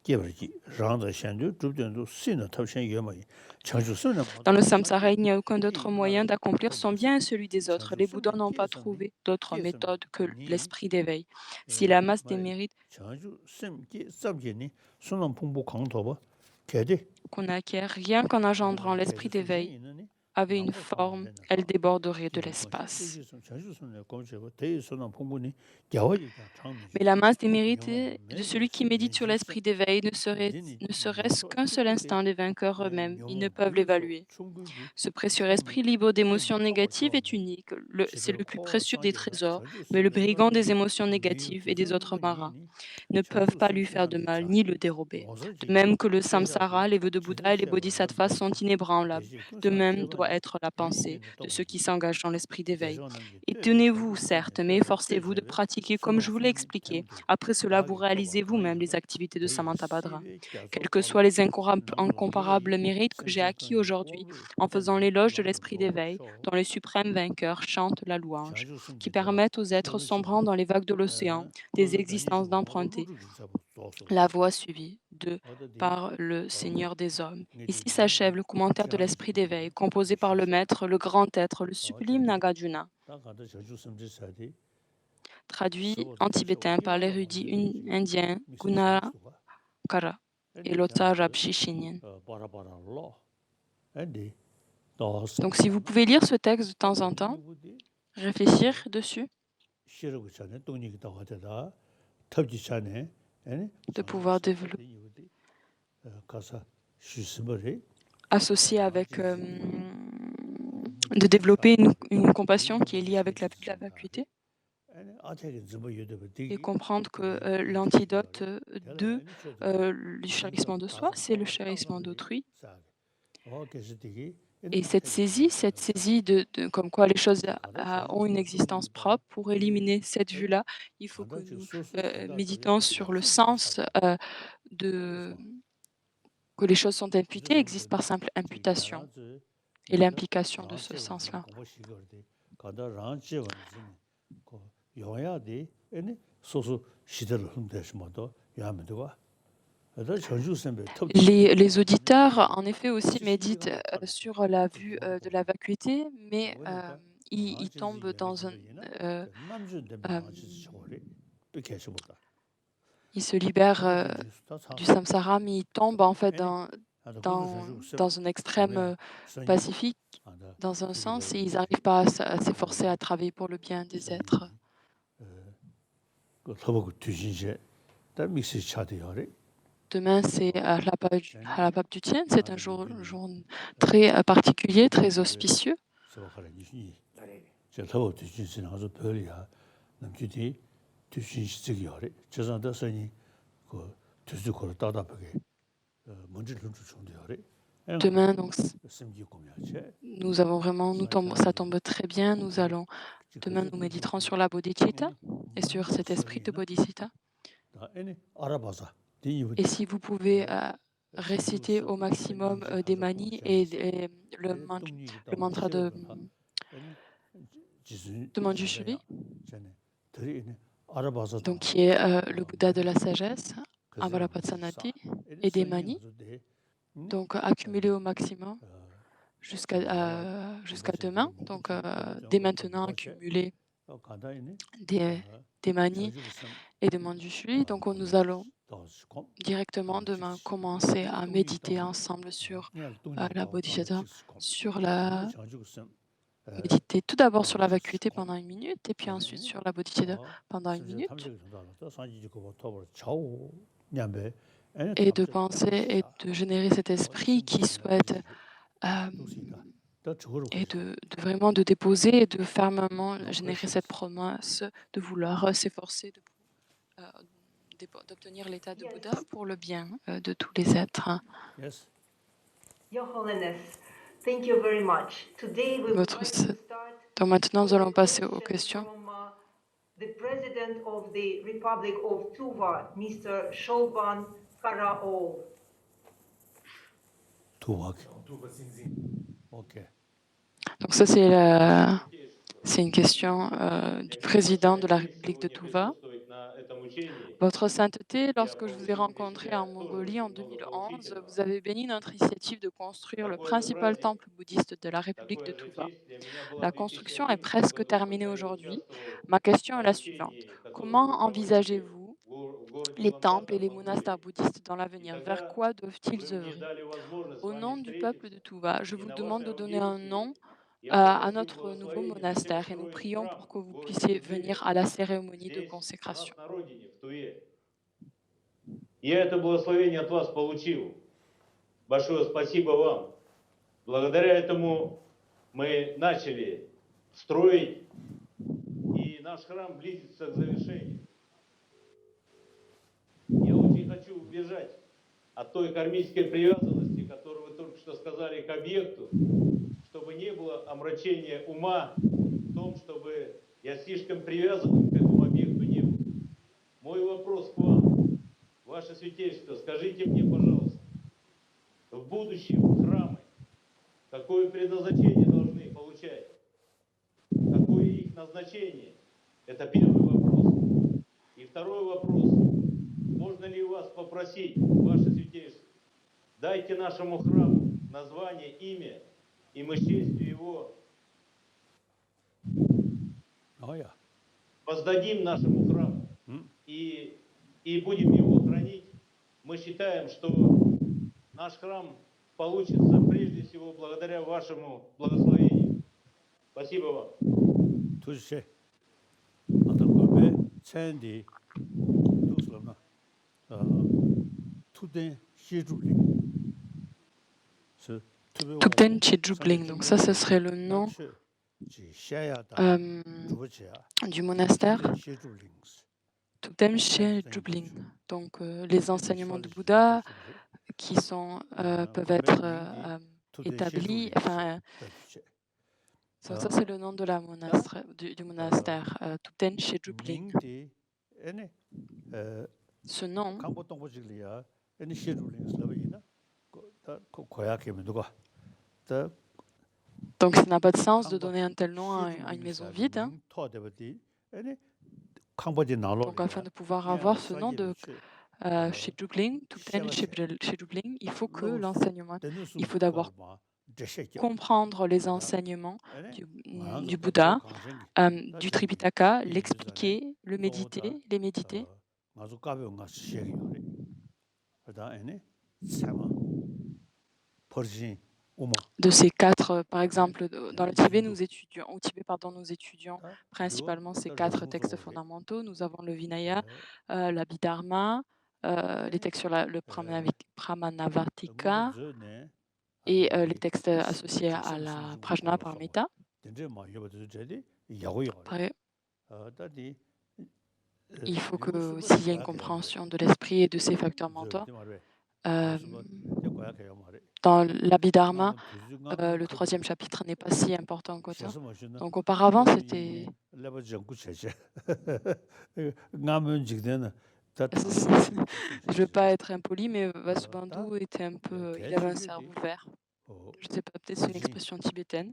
깨버지 장도 현주 주변도 신의 탑신 유머이 저주스는 Dans le samsara, il n'y a aucun autre moyen d'accomplir son bien et celui des autres. Les Bouddhas n'ont pas trouvé d'autre méthode que l'esprit d'éveil. Si la masse des mérites 저주스님께 썸게니 손은 풍부 강도바 개대 qu'on acquiert rien qu'en engendrant l'esprit d'éveil avait une forme, elle déborderait de l'espace. Mais la masse des mérites de celui qui médite sur l'esprit d'éveil ne serait-ce qu'un seul instant les vainqueurs eux-mêmes. Ils ne peuvent l'évaluer. Ce précieux esprit libre d'émotions négatives est unique. C'est le plus précieux des trésors, mais le brigand des émotions négatives et des autres marins ne peuvent pas lui faire de mal ni le dérober. De même que le samsara, les vœux de Bouddha et les bodhisattvas sont inébranlables. De même doit être la pensée de ceux qui s'engagent dans l'esprit d'éveil. Étonnez-vous, certes, mais efforcez-vous de pratiquer comme je vous l'ai expliqué. Après cela, vous réalisez vous-même les activités de Samantabhadra. Quels que soient les incomparables mérites que j'ai acquis aujourd'hui, en faisant l'éloge de l'esprit d'éveil, dont les suprêmes vainqueurs chantent la louange, qui permettent aux êtres sombrant dans les vagues de l'océan des existences d'emprunter la voie suivie par le Seigneur des hommes. Ici s'achève le commentaire de l'esprit d'éveil, composé par le maître, le grand être, le sublime Nagarjuna, traduit en tibétain par l'érudit indien Gunakara et l'auteur Rabshi Shinyan. Donc si vous pouvez lire ce texte de temps en temps, réfléchir dessus, de pouvoir développer, associer avec, de développer une compassion qui est liée avec la vacuité et comprendre que l'antidote du chérissement de soi, c'est le chérissement d'autrui. Et cette saisie comme quoi les choses ont une existence propre, pour éliminer cette vue-là, il faut que nous méditons sur le sens que les choses sont imputées, existent par simple imputation et l'implication de ce sens-là. Les auditeurs, en effet, aussi méditent sur la vue de la vacuité, mais ils tombent dans ils se libèrent du samsara, mais ils tombent en fait dans un extrême pacifique, dans un sens, et ils n'arrivent pas à s'efforcer à travailler pour le bien des êtres. Demain, c'est Halapap du Tien. C'est un jour très particulier, très auspicieux. Demain, donc, ça tombe très bien. Demain, nous méditerons sur la bodhicitta et sur cet esprit de bodhicitta. Et si vous pouvez réciter au maximum des manis et le mantra de Manjushri, donc qui est le Bouddha de la sagesse, Amarapatsanati, et des manis, donc accumuler au maximum jusqu'à demain. Donc dès maintenant, accumuler des manis et de Manjushri. Donc nous allons directement demain commencer à méditer ensemble sur la bodhisattva, sur la méditer tout d'abord sur la vacuité pendant 1 minute et puis ensuite sur la bodhisattva pendant 1 minute et de penser et de générer cet esprit qui souhaite euh, et de vraiment de déposer et de fermement générer cette promesse de vouloir s'efforcer euh, d'obtenir l'état de Yes, Bouddha pour le bien de tous les êtres. Yes. Your Holiness, thank you very much. Today we would Votre like s- to start Donc maintenant, nous with a allons passer aux question questions. from the President of the Republic of Tuva, Mr. Shobhan Karaol. Tuwak. OK. Donc ça, c'est une question du président de la République de Tuva. Votre Sainteté, lorsque je vous ai rencontré en Mongolie en 2011, vous avez béni notre initiative de construire le principal temple bouddhiste de la République de Tuva. La construction est presque terminée aujourd'hui. Ma question est la suivante. Comment envisagez-vous les temples et les monastères bouddhistes dans l'avenir? Vers quoi doivent-ils œuvrer? Au nom du peuple de Tuva, je vous demande de donner un nom à notre nouveau monastère et nous prions pour que vous puissiez venir à la cérémonie de consécration. Я это благословение от вас получил. Большое спасибо вам. Благодаря этому мы начали строить, и наш храм близится к завершению. Я очень хочу убежать от той кармической привязанности, которую вы только что сказали, к объекту, чтобы не было омрачения ума в том, чтобы я слишком привязан к этому объекту не был. Мой вопрос к вам, Ваше Святейшество, скажите мне, пожалуйста, в будущем храмы какое предназначение должны получать? Какое их назначение? Это первый вопрос. И второй вопрос. Можно ли у вас попросить, Ваше Святейшество, дайте нашему храму название, имя, и мы с честью его воздадим нашему храму и будем его хранить. Мы считаем, что наш храм получится прежде всего благодаря вашему благословению. Спасибо вам. Tuji. Ata gobe chendi duslamna. Tuden shijuli. Tupten Chejubling, donc ça, ce serait le nom du monastère. Tupten Chejubling, donc les enseignements de Bouddha qui peuvent être établis, enfin, ça c'est le nom de la du monastère, Tupten Chejubling. Ce nom, donc ça n'a pas de sens de donner un tel nom à une maison vide. Hein. Donc afin de pouvoir avoir ce nom de Shejubling, Tupten Shejubling, il faut que l'enseignement, il faut d'abord comprendre les enseignements du Bouddha, du Tripitaka, l'expliquer, le méditer, les méditer. De ces quatre, par exemple, dans le Tibet, nous étudions principalement ces quatre textes fondamentaux. Nous avons le Vinaya, l'Abhidharma, les textes sur le Pramanavartika et les textes associés à la Prajnaparamita. Après, il faut que s'il y a une compréhension de l'esprit et de ses facteurs mentaux, dans l'Abhidharma, le 3e chapitre n'est pas si important que ça. Donc auparavant, c'était... Je ne veux pas être impoli, mais Vasubandhu était un peu... Il avait un cerveau vert. Je ne sais pas, peut-être c'est une expression tibétaine.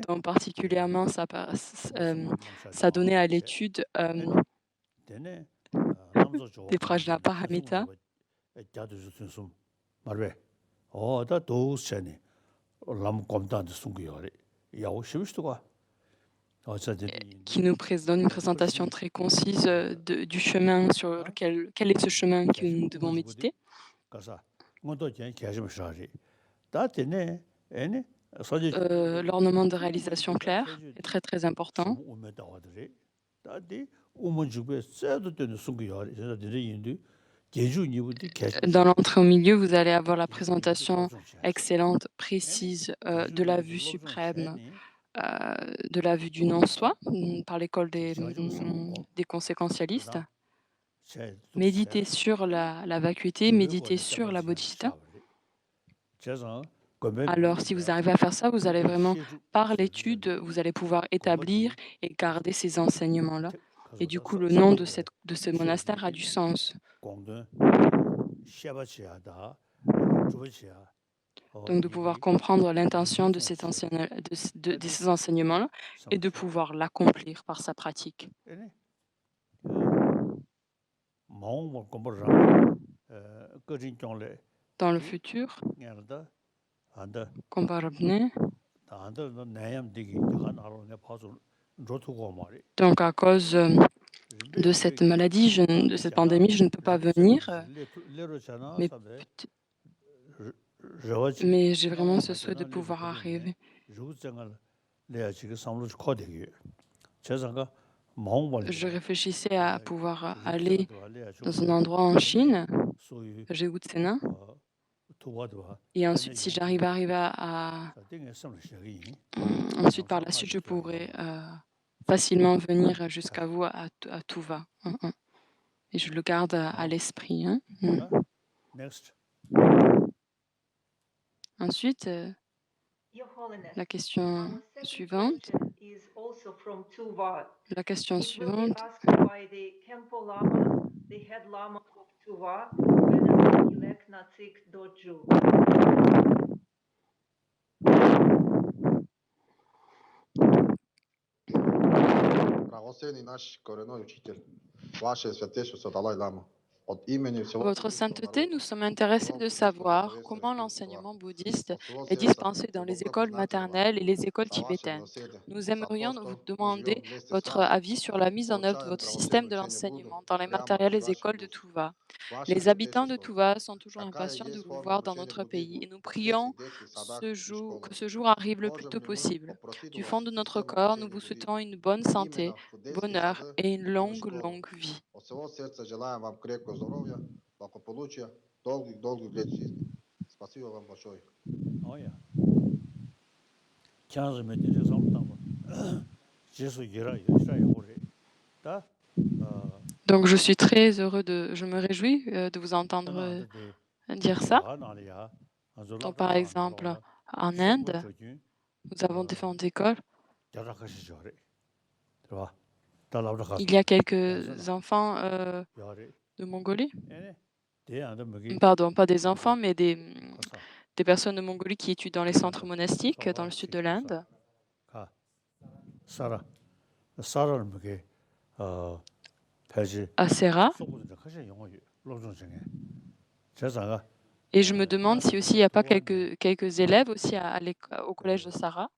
Donc particulièrement, ça donnait à l'étude des Prajnaparamita. qui nous donne une présentation très concise du chemin sur lequel, quel est ce chemin que nous devons méditer. L'ornement de réalisation claire est très très important. Dans l'entrée au milieu, vous allez avoir la présentation excellente, précise de la vue suprême, de la vue du non-soi par l'école des conséquentialistes. Méditer sur la vacuité, méditer sur la bodhicitta. Alors, si vous arrivez à faire ça, vous allez vraiment, par l'étude, vous allez pouvoir établir et garder ces enseignements-là. Et du coup, le nom de ce monastère a du sens. Donc, de pouvoir comprendre l'intention de ces enseignements-là et de pouvoir l'accomplir par sa pratique. Dans le futur, comparable. Donc, à cause de cette maladie, de cette pandémie, je ne peux pas venir, mais j'ai vraiment ce souhait de pouvoir arriver. Je réfléchissais à pouvoir aller dans un endroit en Chine, Jéhoutsena, et ensuite, si j'arrive ensuite, par la suite, je pourrais facilement venir jusqu'à vous à Tuva. Et je le garde à l'esprit. Ensuite, Your Holiness, la question our second suivante. question is also from Tuva. La question It will be suivante. asked by the Khenpo Lama, the head Lama of Tuva, Venerable Gilek Natsik Doju. Драгоценный наш коренной учитель, Ваше Святейшество Далай-Лама, от имени всего Votre буддийского sainteté, nous народа, sommes intéressés Главного de буддийского savoir равновесия comment Республики l'enseignement Тува, bouddhiste от всего est сердца dispensé dans les глубоко écoles признателен вам maternelles et les écoles за ваше tibétaines. милосердие, Nous за aimerions то, vous что мы живем demander вместе с votre вами avis sur la и mise en œuvre de получаем votre système драгоценное de учение Будду l'enseignement dans les прямо matériels из et ваших écoles de уст. Tuva. Ваше Les habitants de Святейшество, Tuva sont toujours какая impatients de есть vous форма voir dans обучения notre pays буддизму et nous во всех prions сидетских садах и que школах? ce jour arrive le plus Можем tôt ли мы possible. попросить у Du вас fond de notre систему corps, nous обучения vous souhaitons буддизма une bonne santé, именно в буддийские bonheur сады, et une и longue, школах? longue vie. От всего сердца желаем вам крепкого здоровья, благополучия, долгих лет жизни. Спасибо вам большое. Donc je suis très heureux je me réjouis de vous entendre dire ça. Donc par exemple, en Inde, nous avons différentes écoles. Il y a quelques enfants de Mongolie. Pardon, pas des enfants, mais des personnes de Mongolie qui étudient dans les centres monastiques dans le sud de l'Inde. À Sera. Et je me demande si aussi il n'y a pas quelques élèves aussi au collège de Sara.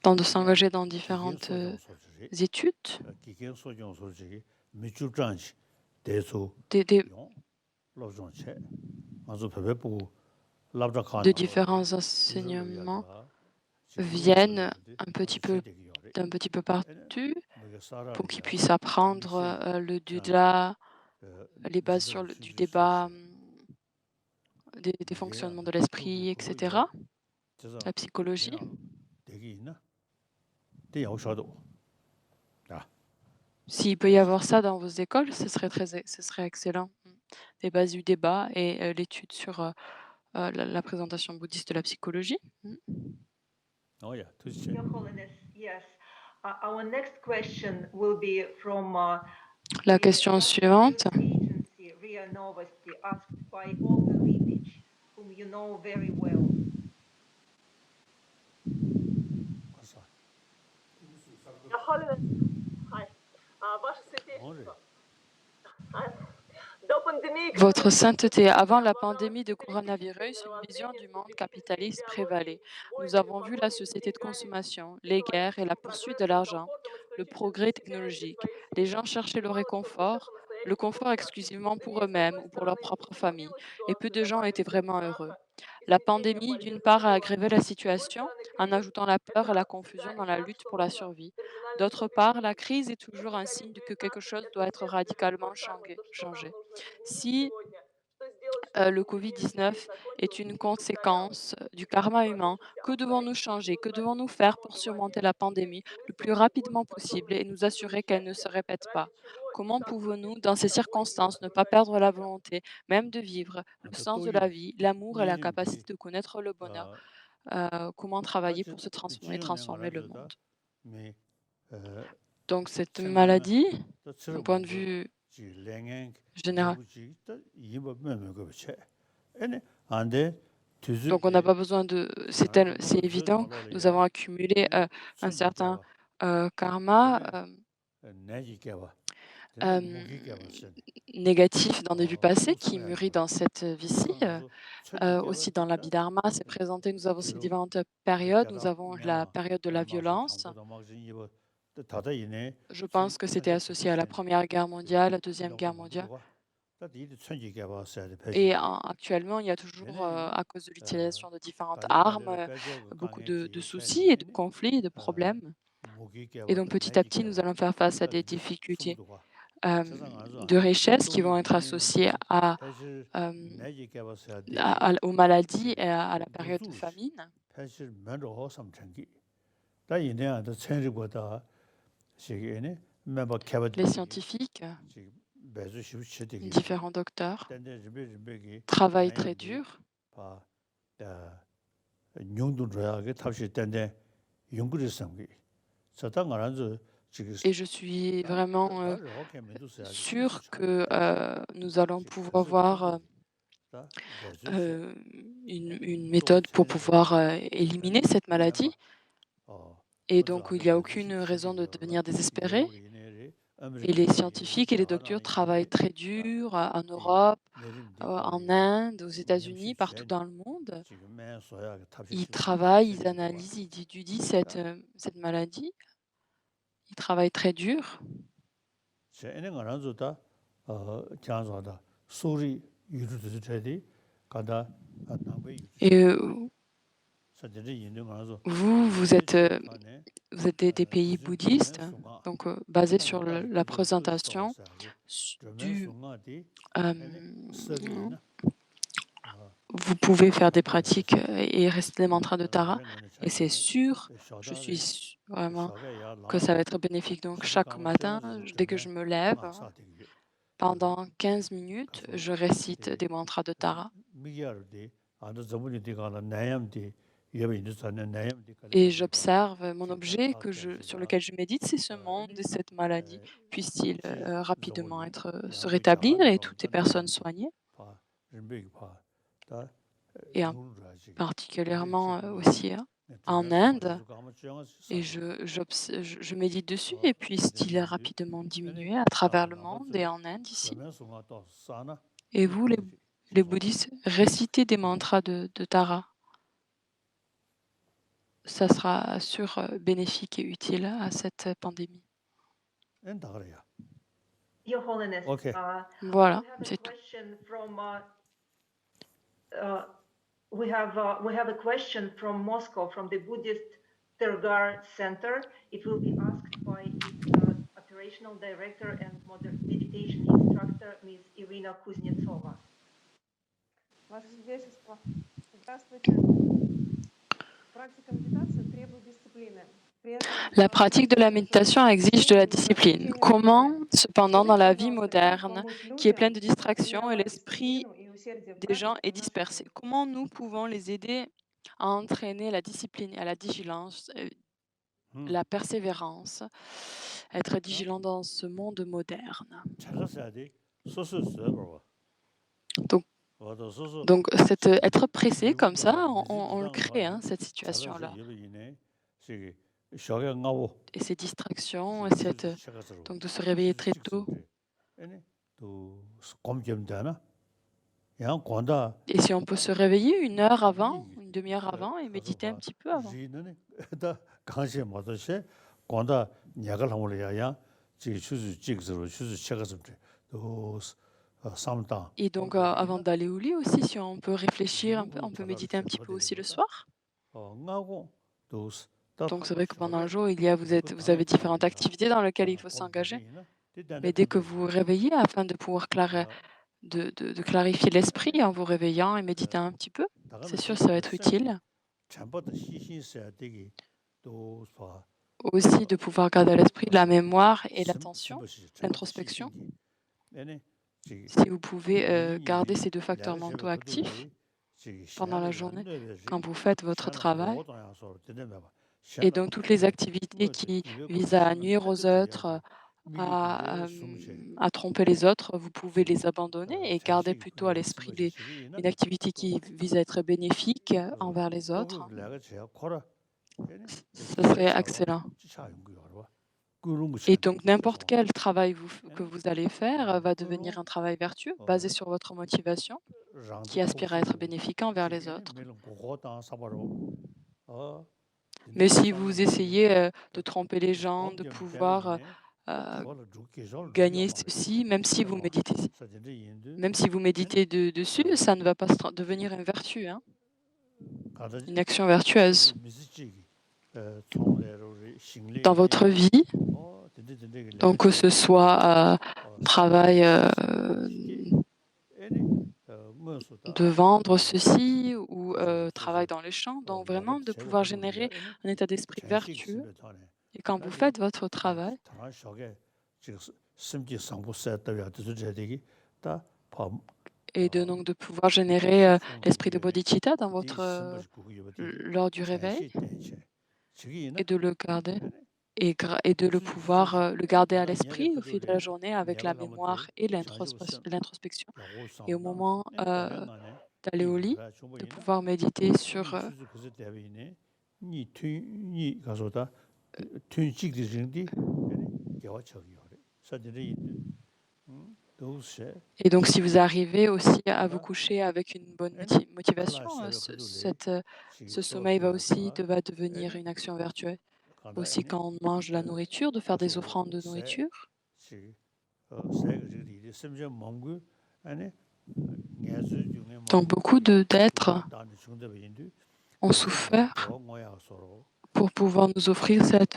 Tant de s'engager dans différentes études, de différents enseignements viennent d'un petit peu partout pour qu'ils puissent apprendre le Dudla, les bases du débat, des fonctionnements de l'esprit, etc., la psychologie. S'il peut y avoir ça dans vos écoles, ce serait excellent. Les bases du débat et l'étude sur la présentation bouddhiste de la psychologie. Oh yeah, touché. Your Holiness, yes. Our next question will be from La the question Russian suivante. news agency RIA Novosti, asked by Olga Lipich, whom you know very well. Comme ça. Your Holiness, hi. Ваше Bonjour. Святейшество. До пандемии Votre коронавируса sainteté, avant la преобладало pandémie de капиталистическое coronavirus, une vision мировоззрение du с monde потребительскими capitaliste prévalait. идеологиями, Nous войнами, avons vu la погонями, société de деньгами, consommation, и les guerres et la человеческим poursuite de прогрессом, l'argent, комфортом le исключительно progrès для себя и для technologique. своей Les семьи. gens cherchaient И le мало кто встречал réconfort, le по-настоящему confort счастье. exclusivement pour Пандемия, с eux-mêmes одной ou pour leur стороны, propre famille. усугубила Et peu ситуацию, de gens étaient добавив чувств vraiment heureux. страха и La стеснения pandémie, d'une part, a политического aggravé la выживания. С другой situation стороны, en кризис– ajoutant la peur et la это confusion всегда dans и la знак, lutte что pour la нужно survie. кардинально D'autre что-то part, la изменить. crise est Но toujours un пока signe нет que quelque результатов, chose нет doit être конкретной radicalement никакой кармы, то что нам changé. нужно изменить Si сегодня? Что сделать, чтобы le пандемия скорее Covid-19 est закончилась une и не повторялась? conséquence du Спасибо karma humain. большое всем. Que devons-nous Правительству changer? Que нужно devons-nous faire pour surmonter самообразование, la иметь pandémie le смысл plus и любовь rapidement к possible et возможности nous чужого assurer qu'elle ne se счастья, répète ради pas? чего и Comment как pouvons-nous, выжить dans ces с собой и circonstances, ne pas perdre окружающими la людьми? volonté, même de vivre, le 또 sens de 또이 la vie, l'amour et la 니림디 capacité de connaître le bonheur? 아 Comment travailler 같이 pour se transformer et 지중해 transformer le monde? 가라서다 미 Donc cette 생각나 maladie, 또 d'un point de 처럼도 vue 지 랭행 général, 내부지 또 이거 매매 거 비체 에네 안데 donc on n'a 뒤즈게 pas besoin de... 알아서 C'est 뭐 저 évident, nous 말로야 avons accumulé 에네 un 천지 certain 깨봐 karma 되네 내지 깨봐 되네 euh, 무기 깨봐 sen négatif dans des vies passées qui 우승해야 mûrit 이거 dans cette vie-ci. 우승 가서 천지 깨봐 Aussi dans 됐다 l'Abhidharma, c'est présenté, nous avons ces 뒤로 différentes périodes. Nous 대다 avons la 내가 période de la 막서 violence. 당고도 막서 이거 다다 이네 Je pense que c'était associé à la Première Guerre mondiale, la Deuxième Guerre mondiale. Et actuellement, il y a toujours, à cause de l'utilisation de différentes armes, beaucoup de soucis et de conflits et de problèmes. Et donc petit à petit, nous allons faire face à des difficultés de richesse qui vont être associées aux maladies et à la période de famine. Les scientifiques, différents docteurs, travaillent très dur et je suis vraiment sûre que nous allons pouvoir voir une méthode pour pouvoir éliminer cette maladie. Et donc, il n'y a aucune raison de devenir désespéré. Et les scientifiques et les docteurs travaillent très dur en Europe, en Inde, aux États-Unis, partout dans le monde. Ils travaillent, ils analysent, ils étudient cette maladie. Ils travaillent très dur. Et vous êtes des pays bouddhistes, donc basés sur la présentation vous pouvez faire des pratiques et rester des mantras de Tara, et c'est sûr, je suis vraiment que ça va être bénéfique. Donc chaque matin, dès que je me lève, pendant 15 minutes, je récite des mantras de Tara. Et j'observe mon objet sur lequel je médite, c'est ce monde et cette maladie. Puisse-t-il rapidement se rétablir et toutes les personnes soignées. Et particulièrement aussi en Inde. Et je médite dessus et puisse-t-il rapidement diminuer à travers le monde et en Inde ici. Et vous, les bouddhistes, récitez des mantras de Tara. Ça sera sûr bénéfique et utile à cette pandémie. Your Holiness, Voilà, we have a c'est tout. question from we have a question from Moscow, from the Buddhist Tergar Center. It will be asked by its operational director and meditation instructor, Ms. Irina Kuznetsova. Ваше Святейшество, здравствуйте. Практика медитации требует дисциплины. La pratique de la méditation exige de la discipline. Comment, cependant, dans la vie moderne, qui est pleine de distractions et l'esprit des gens est dispersé, comment nous pouvons les aider à entraîner la discipline et la vigilance, 음. la persévérance, être vigilant dans ce monde moderne. 잘했어야 돼. 소소 써봐. Donc 와도 소소 être pressé comme ça, 미국보다 on le crée, hein, 미지부상 cette 잘해서 situation-là. 여기네. 저기 쇼경하고 Et ces distractions et 슈즈 cette, 셔가지고 donc de se réveiller 슈즈 très tôt. 찍었는데 얘네 또 검점되나? 양 권다 Et si on peut se réveiller 1 heure avant, 이 1/2 heure avant et 가서 méditer un 봐. petit peu avant. 리는 다 강시 못하시 권다 약을 하면 야야 지 슈즈 찍어서 슈즈 셔가지고 또 삼다 Et donc, avant d'aller au lit aussi, si on peut réfléchir un peu, on peut méditer un petit peu aussi le soir. ng하고 또 Donc c'est vrai que pendant le jour, vous avez différentes activités dans lesquelles il faut s'engager. Mais dès que vous vous réveillez, afin de pouvoir de clarifier l'esprit en vous réveillant et méditant un petit peu, c'est sûr, ça va être utile. 전부터 시신 있어야 되기 또 봐. Aussi de pouvoir garder à l'esprit la mémoire et l'attention, l'introspection. Si vous pouvez garder ces 2 facteurs mentaux actifs pendant la journée, quand vous faites votre travail, et donc toutes les activités qui visent à nuire aux autres, à tromper les autres, vous pouvez les abandonner et garder plutôt à l'esprit une activité qui vise à être bénéfique envers les autres. Ce serait excellent. Et donc n'importe quel travail que vous allez faire va devenir un travail vertueux, basé sur votre motivation, qui aspire à être bénéfique envers les autres. Mais si vous essayez de tromper les gens, de pouvoir gagner ceci, même si vous méditez dessus, ça ne va pas devenir une vertu, hein, une action vertueuse. Dans votre vie, donc que ce soit travail de vendre ceci ou travail dans les champs, donc vraiment de pouvoir générer un état d'esprit vertueux. Et quand vous faites votre travail, et donc de pouvoir générer l'esprit de bodhicitta dans lors du réveil, et de le garder, et de le pouvoir le garder à l'esprit au fil de la journée avec la mémoire et l'introspection. Et au moment d'aller au lit, de pouvoir méditer sur et donc si vous arrivez aussi à vous coucher avec une bonne motivation, ce sommeil va devenir une action vertueuse. Aussi quand on mange de la nourriture, de faire des offrandes de nourriture. Donc beaucoup d'êtres ont souffert pour pouvoir nous offrir cette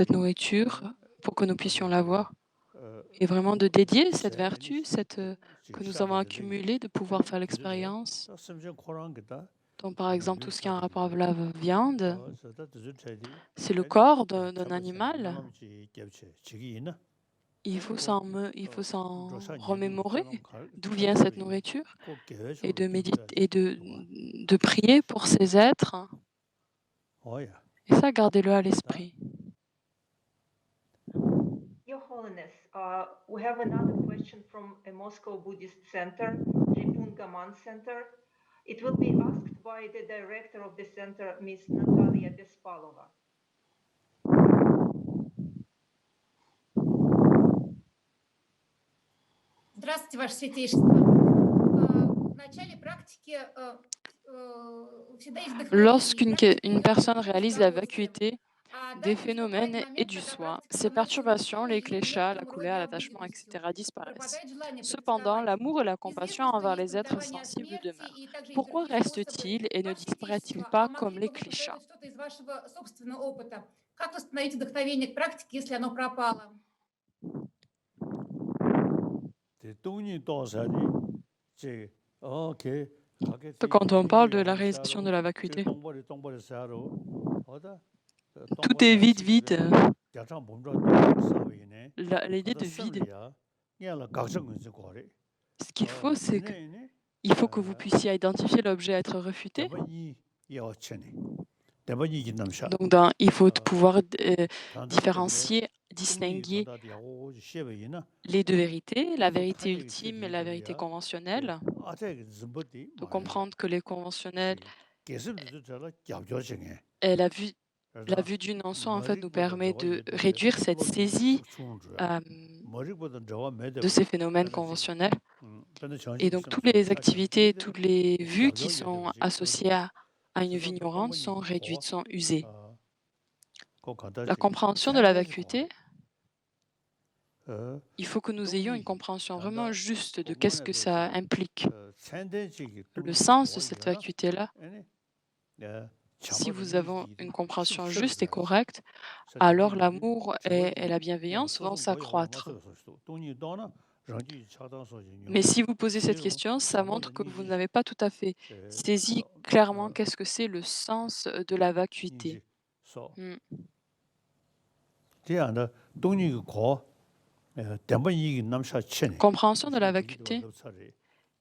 nourriture, pour que nous puissions l'avoir. Et vraiment de dédier cette vertu, que nous avons accumulée, de pouvoir faire l'expérience. Donc par exemple, tout ce qui a un rapport avec la viande, c'est le corps d'un animal. Il faut s'en remémorer d'où vient cette nourriture et de méditer et de prier pour ces êtres. Et ça, gardez-le à l'esprit. Your Holiness, we have another question from a Moscow Buddhist Center, Jepun Gaman Center. It will be asked by the director of the center, Ms. Natalia Bespalova. Здравствуйте, Ваше Святейшество. В начале практики всегда есть вдохновение. Lorsqu'une personne réalise la vacuité des phénomènes et du soi, ces perturbations, les kleshas, la colère, l'attachement, etc. disparaissent. Cependant, l'amour et la compassion envers les êtres sensibles demeurent. Pourquoi restent-ils et ne disparaissent-ils pas comme les kleshas? Как восстановить вдохновение к практике, если оно пропало? Quand on parle de la réalisation de la vacuité, tout est vide, vide. L'idée de vide. Ce qu'il faut, c'est qu'il il faut que vous puissiez identifier l'objet à être refuté. 대번이 여천이 대번이 기남샤 Donc il faut pouvoir 단단하게 différencier, 동의 distinguer 건다디 하고 시베이나 les deux vérités, la vérité 탄핵이 ultime et la vérité 되리야 conventionnelle. 아tek zmboti De comprendre que les conventionnels 계습도 저라 겹조증해 et la vue d'une en soi, en fait, nous permet de réduire cette saisie 머리보다 저와 매대 de ces phénomènes conventionnels. Et donc, toutes les activités, toutes les vues qui sont associées à une vue ignorante sont réduites, sont usées. La compréhension de la vacuité, il faut que nous ayons une compréhension vraiment juste de qu'est-ce que ça implique. Le sens de cette vacuité-là, si vous avez une compréhension juste et correcte, alors l'amour et la bienveillance vont s'accroître. Mais si vous posez cette question, ça montre que vous n'avez pas tout à fait saisi clairement qu'est-ce que c'est le sens de la vacuité. Mm. Compréhension de la vacuité,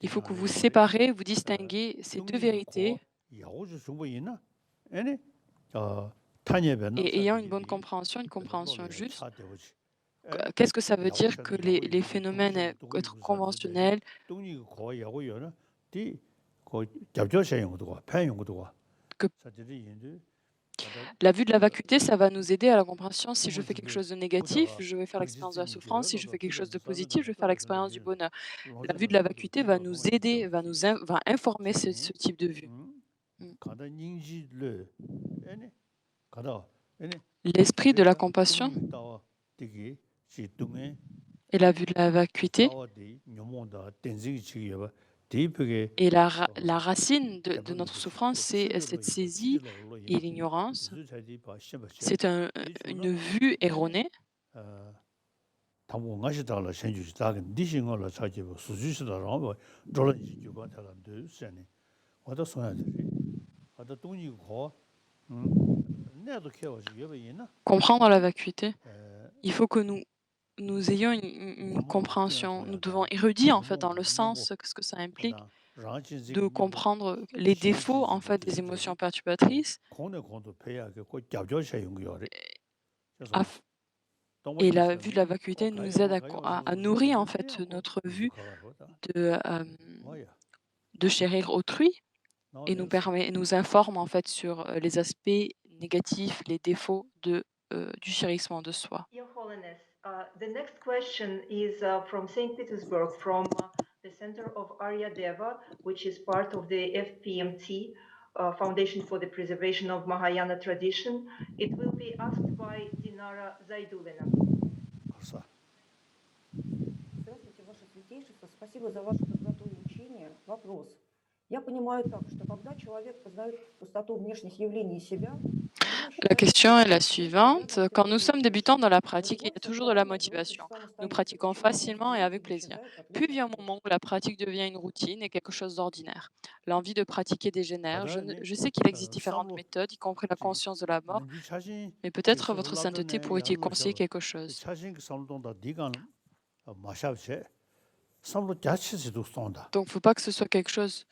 il faut que vous séparez, vous distinguez ces deux vérités. Et ayant une bonne compréhension, une compréhension juste, qu'est-ce que ça veut dire que les phénomènes être conventionnels, que la vue de la vacuité, ça va nous aider à la compréhension. Si je fais quelque chose de négatif, je vais faire l'expérience de la souffrance. Si je fais quelque chose de positif, je vais faire l'expérience du bonheur. La vue de la vacuité va nous aider, va informer ce type de vue. L'esprit de la compassion et la vue de la vacuité et la racine de notre souffrance, c'est cette saisie et l'ignorance. C'est une vue erronée. Comprendre la vacuité, il faut que nous ayons une compréhension. Nous devons érudier en fait dans le sens, ce que ça implique, de comprendre les défauts en fait des émotions perturbatrices. Et la vue de la vacuité nous aide à nourrir en fait notre vue de chérir autrui et nous informe en fait sur les aspects négatifs, les défauts du chérissement de soi. Your Holiness, the next question is from St. Petersburg, from the Center of Arya Deva, which is part of the FPMT, Foundation for the Preservation of Mahayana Tradition. It will be asked by Dinara Zaidulina. Здравствуйте, Ваше Святейшество. Спасибо за ваше доброту и учение. Вопрос. Я понимаю так, что когда человек познает пустоту внешних явлений себя, La question est la suivante. Quand nous sommes débutants dans la pratique, il y a toujours de la motivation. Nous pratiquons facilement et avec plaisir. Puis vient un moment où la pratique devient une routine et quelque chose d'ordinaire. L'envie de pratiquer dégénère. Je sais qu'il existe différentes méthodes, y compris la conscience de la mort, mais peut-être votre sainteté pourrait-il conseiller quelque chose. Donc, il ne faut pas que ce soit quelque chose.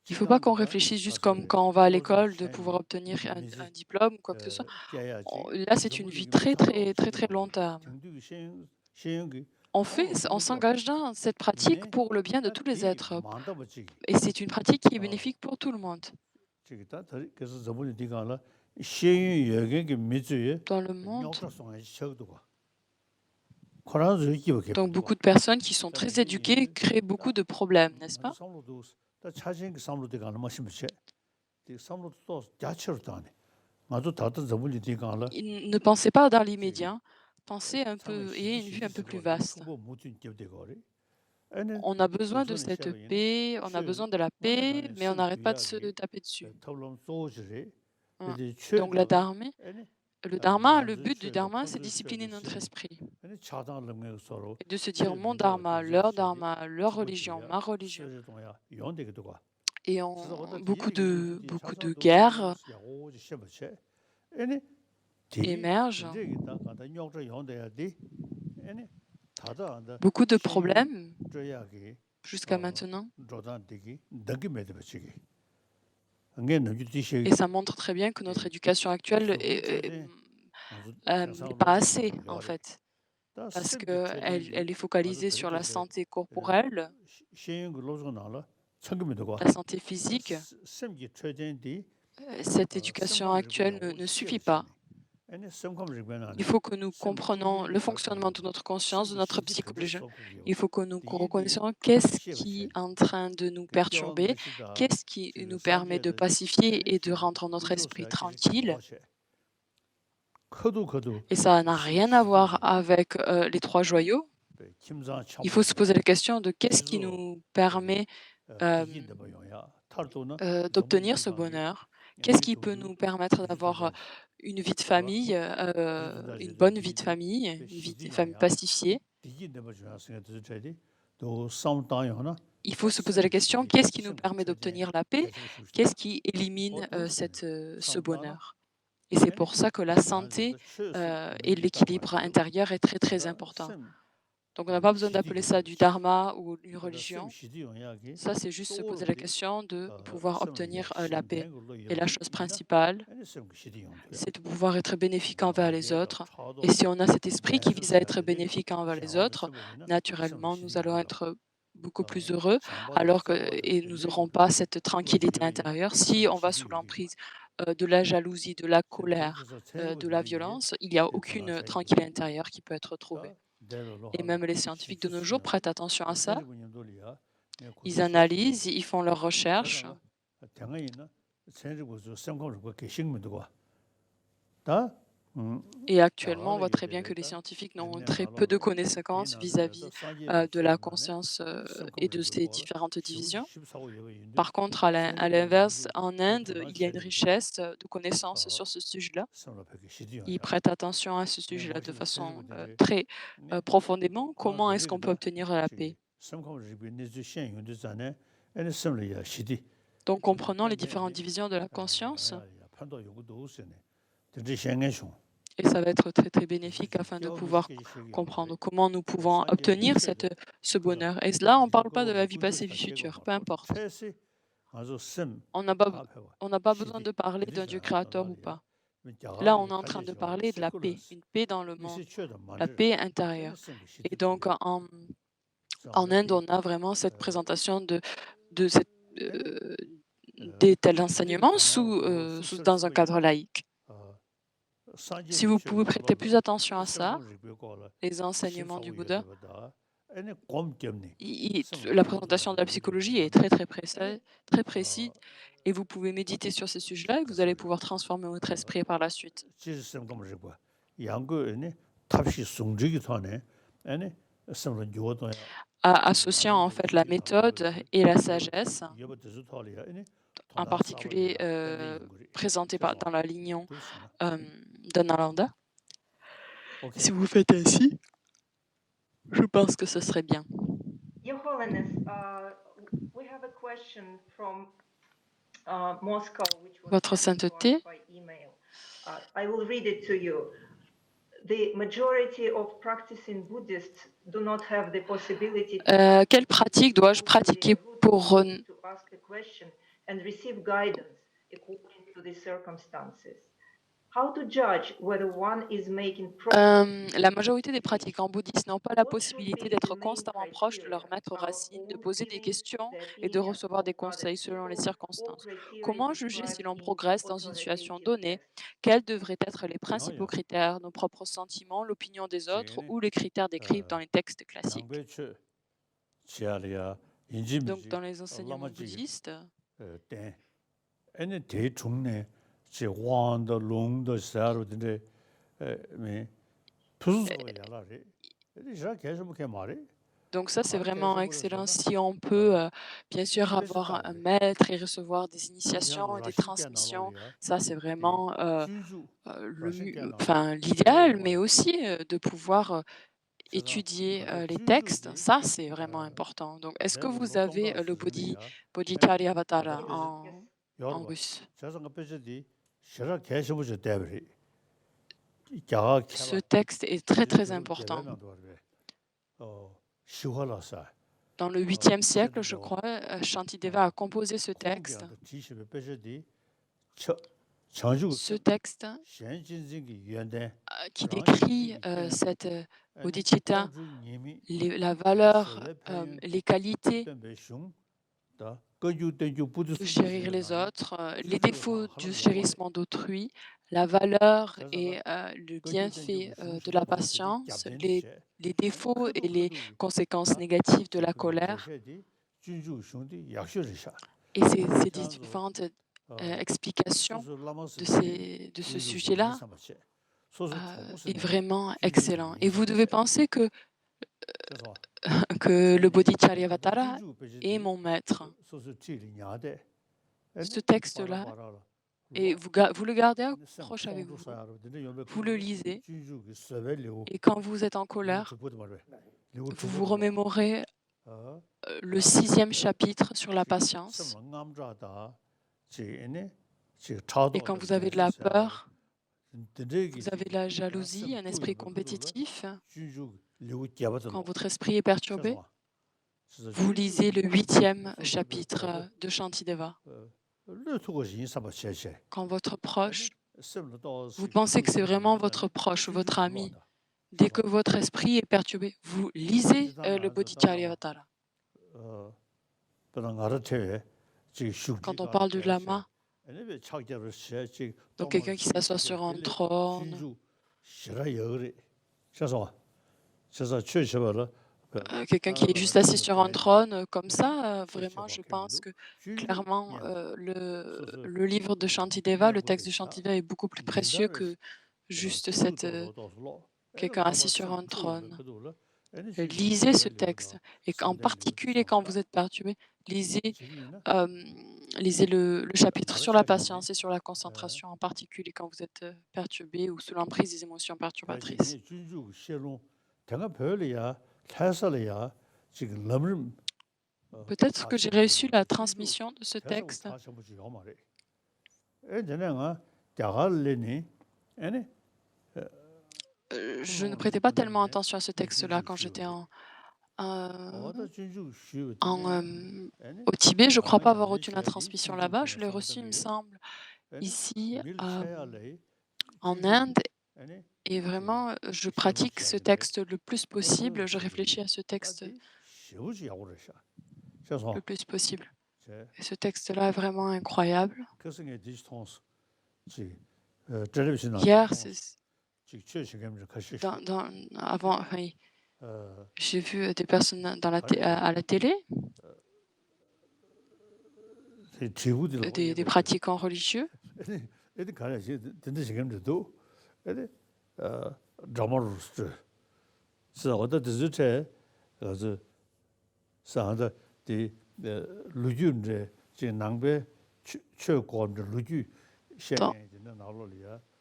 Il ne faut pas qu'on réfléchisse juste comme quand on va à l'école de pouvoir obtenir un diplôme ou quoi que ce soit. Là, c'est une vie très, très, très, très long terme. On s'engage dans cette pratique pour le bien de tous les êtres. Et c'est une pratique qui est bénéfique pour tout le monde. Dans le monde, donc beaucoup de personnes qui sont très éduquées créent beaucoup de problèmes, n'est-ce pas? Ne pensez pas dans l'immédiat, pensez un peu, ayez une vue un peu plus vaste. On a besoin de cette paix, on a besoin de la paix, mais on n'arrête pas de se taper dessus. Donc le dharma, le but du dharma, c'est discipliner notre esprit. Et de se dire mon dharma, leur religion, ma religion. Et beaucoup de guerres émergent. Beaucoup de problèmes jusqu'à maintenant. 조단 되기 덕이 매듭치기. 응게 남주 Et 뒤시 ça montre très bien que notre éducation actuelle n'est pas assez, en fait, parce qu'elle est focalisée sur la santé corporelle, 시행 로조 나라 청금이도가 la santé physique. 샘기 최전디 Cette éducation actuelle ne suffit pas. 아니 샘컴을 Il faut que nous comprenions le fonctionnement de notre conscience, de notre psychologie. Il faut que nous reconnaissions qu'est-ce qui est en train de nous perturber, qu'est-ce qui nous permet de pacifier et de rendre notre esprit tranquille. Et ça n'a rien à voir avec les trois joyaux. Il faut se poser la question de qu'est-ce qui nous permet d'obtenir ce bonheur. Qu'est-ce qui peut nous permettre d'avoir une vie de famille, une bonne vie de famille, une vie de famille pacifiée? Il faut se poser la question, qu'est-ce qui nous permet d'obtenir la paix? Qu'est-ce qui élimine ce bonheur? Et c'est pour ça que la santé et l'équilibre intérieur est très très important. Donc on n'a pas besoin d'appeler ça du dharma ou une religion. Ça, c'est juste se poser la question de pouvoir obtenir la paix. Et la chose principale, c'est de pouvoir être bénéfique envers les autres. Et si on a cet esprit qui vise à être bénéfique envers les autres, naturellement, nous allons être beaucoup plus heureux, et nous n'aurons pas cette tranquillité intérieure. Si on va sous l'emprise de la jalousie, de la colère, de la violence, il n'y a aucune tranquillité intérieure qui peut être trouvée. Et même les scientifiques de nos jours prêtent attention à ça. Ils analysent, ils font leurs recherches. Et actuellement, on voit très bien que les scientifiques n'ont très peu de connaissances vis-à-vis de la conscience et de ces différentes divisions. Par contre, à l'inverse, en Inde, il y a une richesse de connaissances sur ce sujet-là. Ils prêtent attention à ce sujet-là de façon très profondément. Comment est-ce qu'on peut obtenir la paix? Donc, comprenons les différentes divisions de la conscience. Et ça va être très, très bénéfique afin de pouvoir comprendre comment nous pouvons obtenir ce bonheur. Et là, on ne parle pas de la vie passée, vie future, peu importe. On n'a pas besoin de parler d'un Dieu créateur ou pas. Là, on est en train de parler de la paix, une paix dans le monde, la paix intérieure. Et donc, en Inde, on a vraiment cette présentation de des tels enseignements dans un cadre laïque. Si vous pouvez prêter plus attention à ça, les enseignements du Bouddha, la présentation de la psychologie est très très précise, et vous pouvez méditer sur ces sujets-là et vous allez pouvoir transformer votre esprit par la suite. Associant en fait la méthode et la sagesse, en particulier présentée dans la lignée d'Ananda. Si vous faites ainsi, je pense que ce serait bien. Your Holiness, we have a question from Moscow, which was Votre sent to us Sainteté, by email. I will read it to you. The majority of practicing Buddhists do not have the possibility quelle pratique dois-je pratiquer pour to ask a question and receive guidance according to the circumstances. How to judge whether one is making progress? la majorité des pratiquants bouddhistes n'ont pas la possibilité d'être constamment proches de leur maître racine, de poser des questions et de recevoir des conseils selon les circonstances. Comment juger si l'on progresse dans une situation donnée? Quels devraient être les principaux critères, nos propres sentiments, l'opinion des autres ou les critères décrits dans les textes classiques? Donc, dans les enseignements bouddhistes, donc ça, c'est vraiment excellent. Si on peut, bien sûr, avoir un maître et recevoir des initiations et des transmissions, ça, c'est vraiment l'idéal, mais aussi de pouvoir étudier les textes. Ça, c'est vraiment important. Donc, est-ce que vous avez le Bodhicharyavatara en russe? Ce texte est très, très important. Dans le 8e siècle, je crois, Shantideva a composé ce texte. Ce texte qui décrit cette bodhicitta, la valeur, les qualités de chérir les autres, les défauts du chérissement d'autrui, la valeur et le bienfait de la patience, les défauts et les conséquences négatives de la colère. Et ces différentes explications de ce sujet-là est vraiment excellent. Et vous devez penser que le Bodhicharyavatara est mon maître. Ce texte-là, et vous le gardez proche avec vous, vous le lisez, et quand vous êtes en colère, vous vous remémorez le 6e chapitre sur la patience. Et quand vous avez de la peur, vous avez de la jalousie, un esprit compétitif, quand votre esprit est perturbé, vous lisez le 8e chapitre de Shantideva. Quand votre proche, vous pensez que c'est vraiment votre proche ou votre ami, dès que votre esprit est perturbé, vous lisez le Bodhicharyavatara. Quand on parle du lama, donc quelqu'un qui s'assoit sur un trône, quelqu'un qui est juste assis sur un trône, comme ça, vraiment, je pense que clairement, le livre de Shantideva, le texte de Shantideva est beaucoup plus précieux que juste quelqu'un assis sur un trône. Lisez ce texte, et en particulier quand vous êtes perturbé, lisez le chapitre sur la patience et sur la concentration, en particulier quand vous êtes perturbé ou sous l'emprise des émotions perturbatrices. Peut-être que j'ai réussi la transmission de ce texte. Je ne prêtais pas tellement attention à ce texte-là quand j'étais au Tibet. Je ne crois pas avoir reçu la transmission là-bas. Je l'ai reçu, il me semble, ici en Inde. Et vraiment, je pratique ce texte le plus possible. Je réfléchis à ce texte le plus possible. Et ce texte-là est vraiment incroyable. Hier, avant, oui, j'ai vu des personnes à la télé, des pratiquants religieux.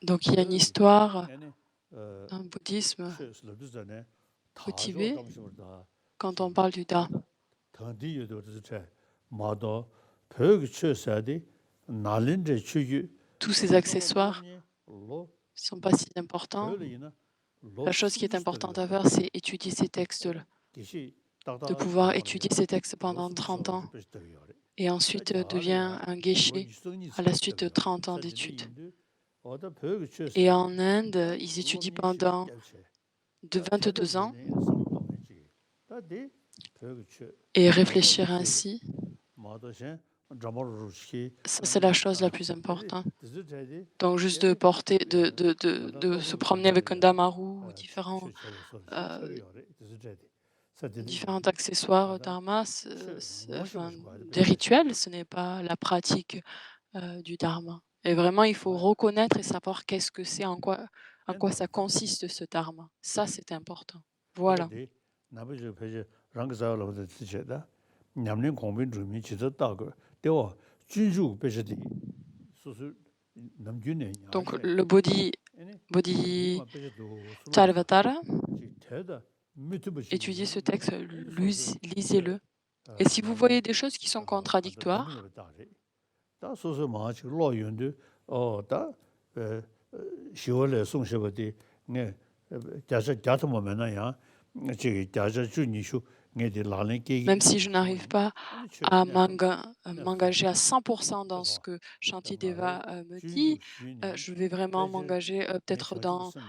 Donc il y a une histoire dans le bouddhisme au Tibet, quand on parle du Dharma. Tous ces accessoires ne sont pas si importants. La chose qui est importante à faire, c'est étudier ces textes-là, de pouvoir étudier ces textes pendant 30 ans et ensuite devient un geshe à la suite de 30 ans d'études. Et en Inde, ils étudient pendant de 22 ans et réfléchir ainsi, ça c'est la chose la plus importante. Donc juste de se promener avec un damaru ou différents accessoires dharma, des rituels, ce n'est pas la pratique du dharma. Et vraiment, il faut reconnaître et savoir qu'est-ce que c'est, en quoi ça consiste ce dharma. Ça, c'est important. Voilà. Donc le Bodhicharyavatara, étudiez ce texte, lisez-le. Et si vous voyez des choses qui sont contradictoires, Même si je n'arrive pas à m'engager à 100% dans ce que Shantideva me dit, je vais vraiment m'engager peut-être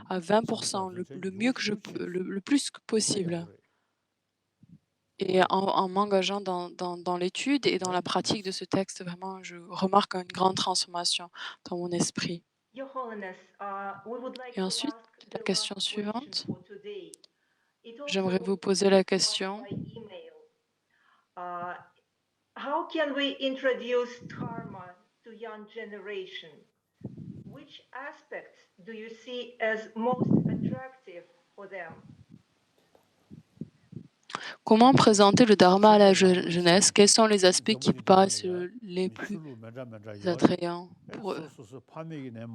à 20%, le mieux que je peux, le plus que possible. Et en m'engageant dans l'étude et dans la pratique de ce texte, vraiment, je remarque une grande transformation dans mon esprit. Your Holiness, we would like Et to ensuite, ask la the question last question suivante, for today. It j'aimerais also vous poser la came question, by email. Uh, how can we introduce dharma to young generation? Which aspects do you see as most attractive for them? comment présenter le dharma à la jeunesse? Quels sont les aspects qui vous paraissent les plus attrayants pour eux?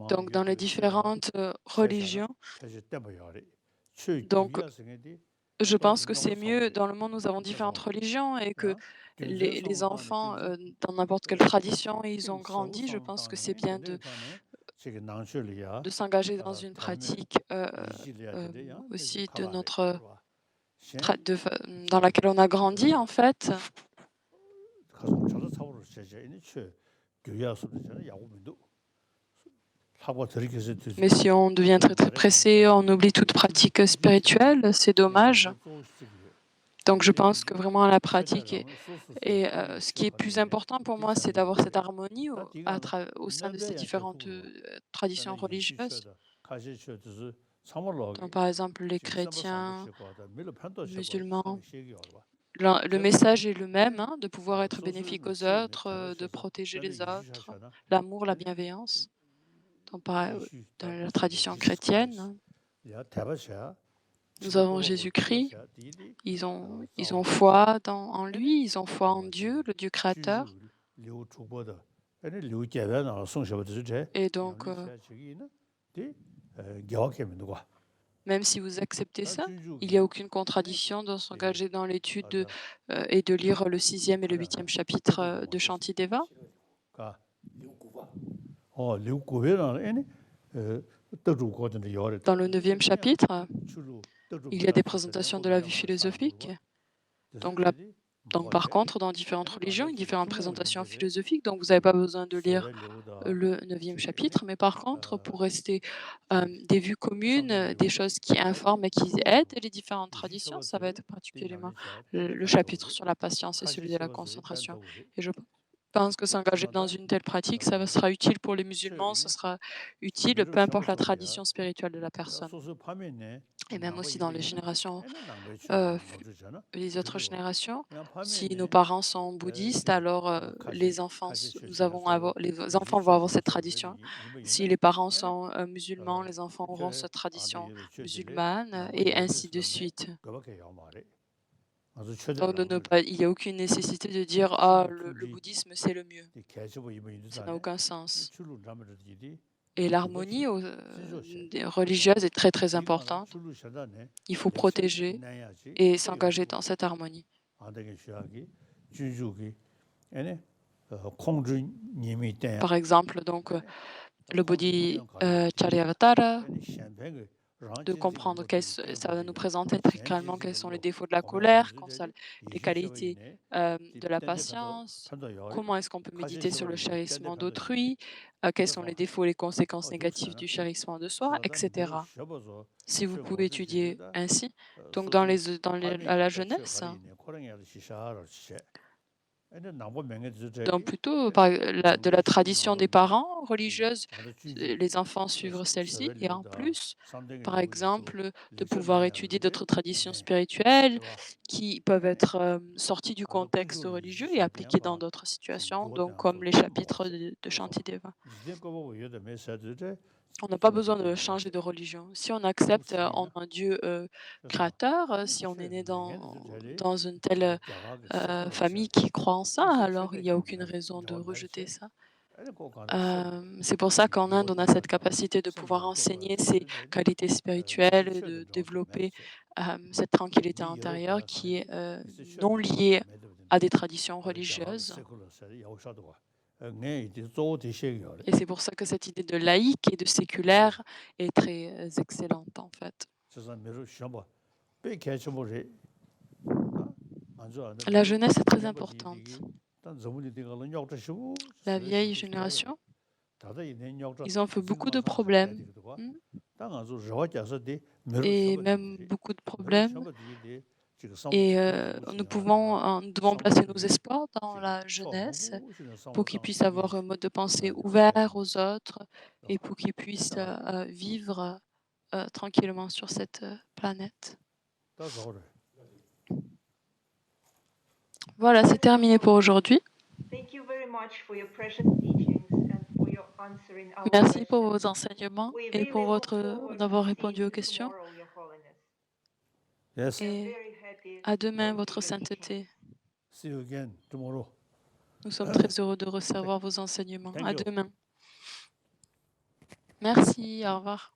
Donc, dans les différentes religions, donc je pense que c'est mieux, dans le monde, nous avons différentes religions et que les enfants, dans n'importe quelle tradition, ils ont grandi, je pense que c'est bien de s'engager dans une pratique aussi de notre dans laquelle on a grandi, en fait. Mais si on devient très très pressé, on oublie toute pratique spirituelle, c'est dommage. Donc je pense que vraiment la pratique et ce qui est plus important pour moi, c'est d'avoir cette harmonie au sein de ces différentes traditions religieuses. Donc, par exemple, les chrétiens, musulmans, le message est le même, hein, de pouvoir être bénéfique aux autres, de protéger les autres, l'amour, la bienveillance. Donc, dans la tradition chrétienne, nous avons Jésus-Christ, ils ont foi en lui, ils ont foi en Dieu, le Dieu créateur. Et donc, même si vous acceptez ça, il n'y a aucune contradiction dans s'engager dans l'étude et de lire le 6e et le 8e chapitre de Shantideva. Dans le 9e chapitre, il y a des présentations de la vie philosophique. Donc, par contre, dans différentes religions, il y a différentes présentations philosophiques, donc vous n'avez pas besoin de lire le 9e chapitre, mais par contre, pour rester des vues communes, des choses qui informent et qui aident les différentes traditions, ça va être particulièrement le chapitre sur la patience et celui de la concentration. Et je pense que s'engager dans une telle pratique, ça sera utile pour les musulmans, ça sera utile, peu importe la tradition spirituelle de la personne. Et même aussi dans les générations, les autres générations, si nos parents sont bouddhistes, alors les enfants vont avoir cette tradition. Si les parents sont musulmans, les enfants auront cette tradition musulmane, et ainsi de suite. Donc, il n'y a aucune nécessité de dire ah, le bouddhisme c'est le mieux. Ça n'a aucun sens. Et l'harmonie religieuse est très très importante. Il faut protéger et s'engager dans cette harmonie. Par exemple, donc, le Bodhicharyavatara, de comprendre ça va nous présenter très clairement quels sont les défauts de la colère, les qualités de la patience, comment est-ce qu'on peut méditer sur le chérissement d'autrui, quels sont les défauts et les conséquences négatives du chérissement de soi, etc. Si vous pouvez étudier ainsi, donc à la jeunesse, donc plutôt de la tradition des parents religieuses, les enfants suivre celle-ci, et en plus, par exemple, de pouvoir étudier d'autres traditions spirituelles qui peuvent être sorties du contexte religieux et appliquées dans d'autres situations, donc comme les chapitres de Shantideva. On n'a pas besoin de changer de religion. Si on accepte en un Dieu créateur, si on est né dans une telle famille qui croit en ça, alors il n'y a aucune raison de rejeter ça. C'est pour ça qu'en Inde, on a cette capacité de pouvoir enseigner ces qualités spirituelles, et de développer cette tranquillité intérieure qui est non liée à des traditions religieuses. Et c'est pour ça que cette idée de laïque et de séculaire est très excellente, en fait. La jeunesse est très importante. La vieille génération, ils ont fait beaucoup de problèmes, et même beaucoup de problèmes. Et nous devons placer nos espoirs dans la jeunesse pour qu'ils puissent avoir un mode de pensée ouvert aux autres et pour qu'ils puissent vivre tranquillement sur cette planète. Voilà, c'est terminé pour aujourd'hui. Thank you very much for your precious teachings and for your answering our Merci pour questions. vos enseignements We et really pour look forward d'avoir to répondu seeing aux you questions. tomorrow, Your Holiness. Yes. We are Et very happy à demain, with votre your sainteté. See you again tomorrow. Nous sommes très heureux de recevoir vos enseignements. Thank À you. demain. Merci, au revoir.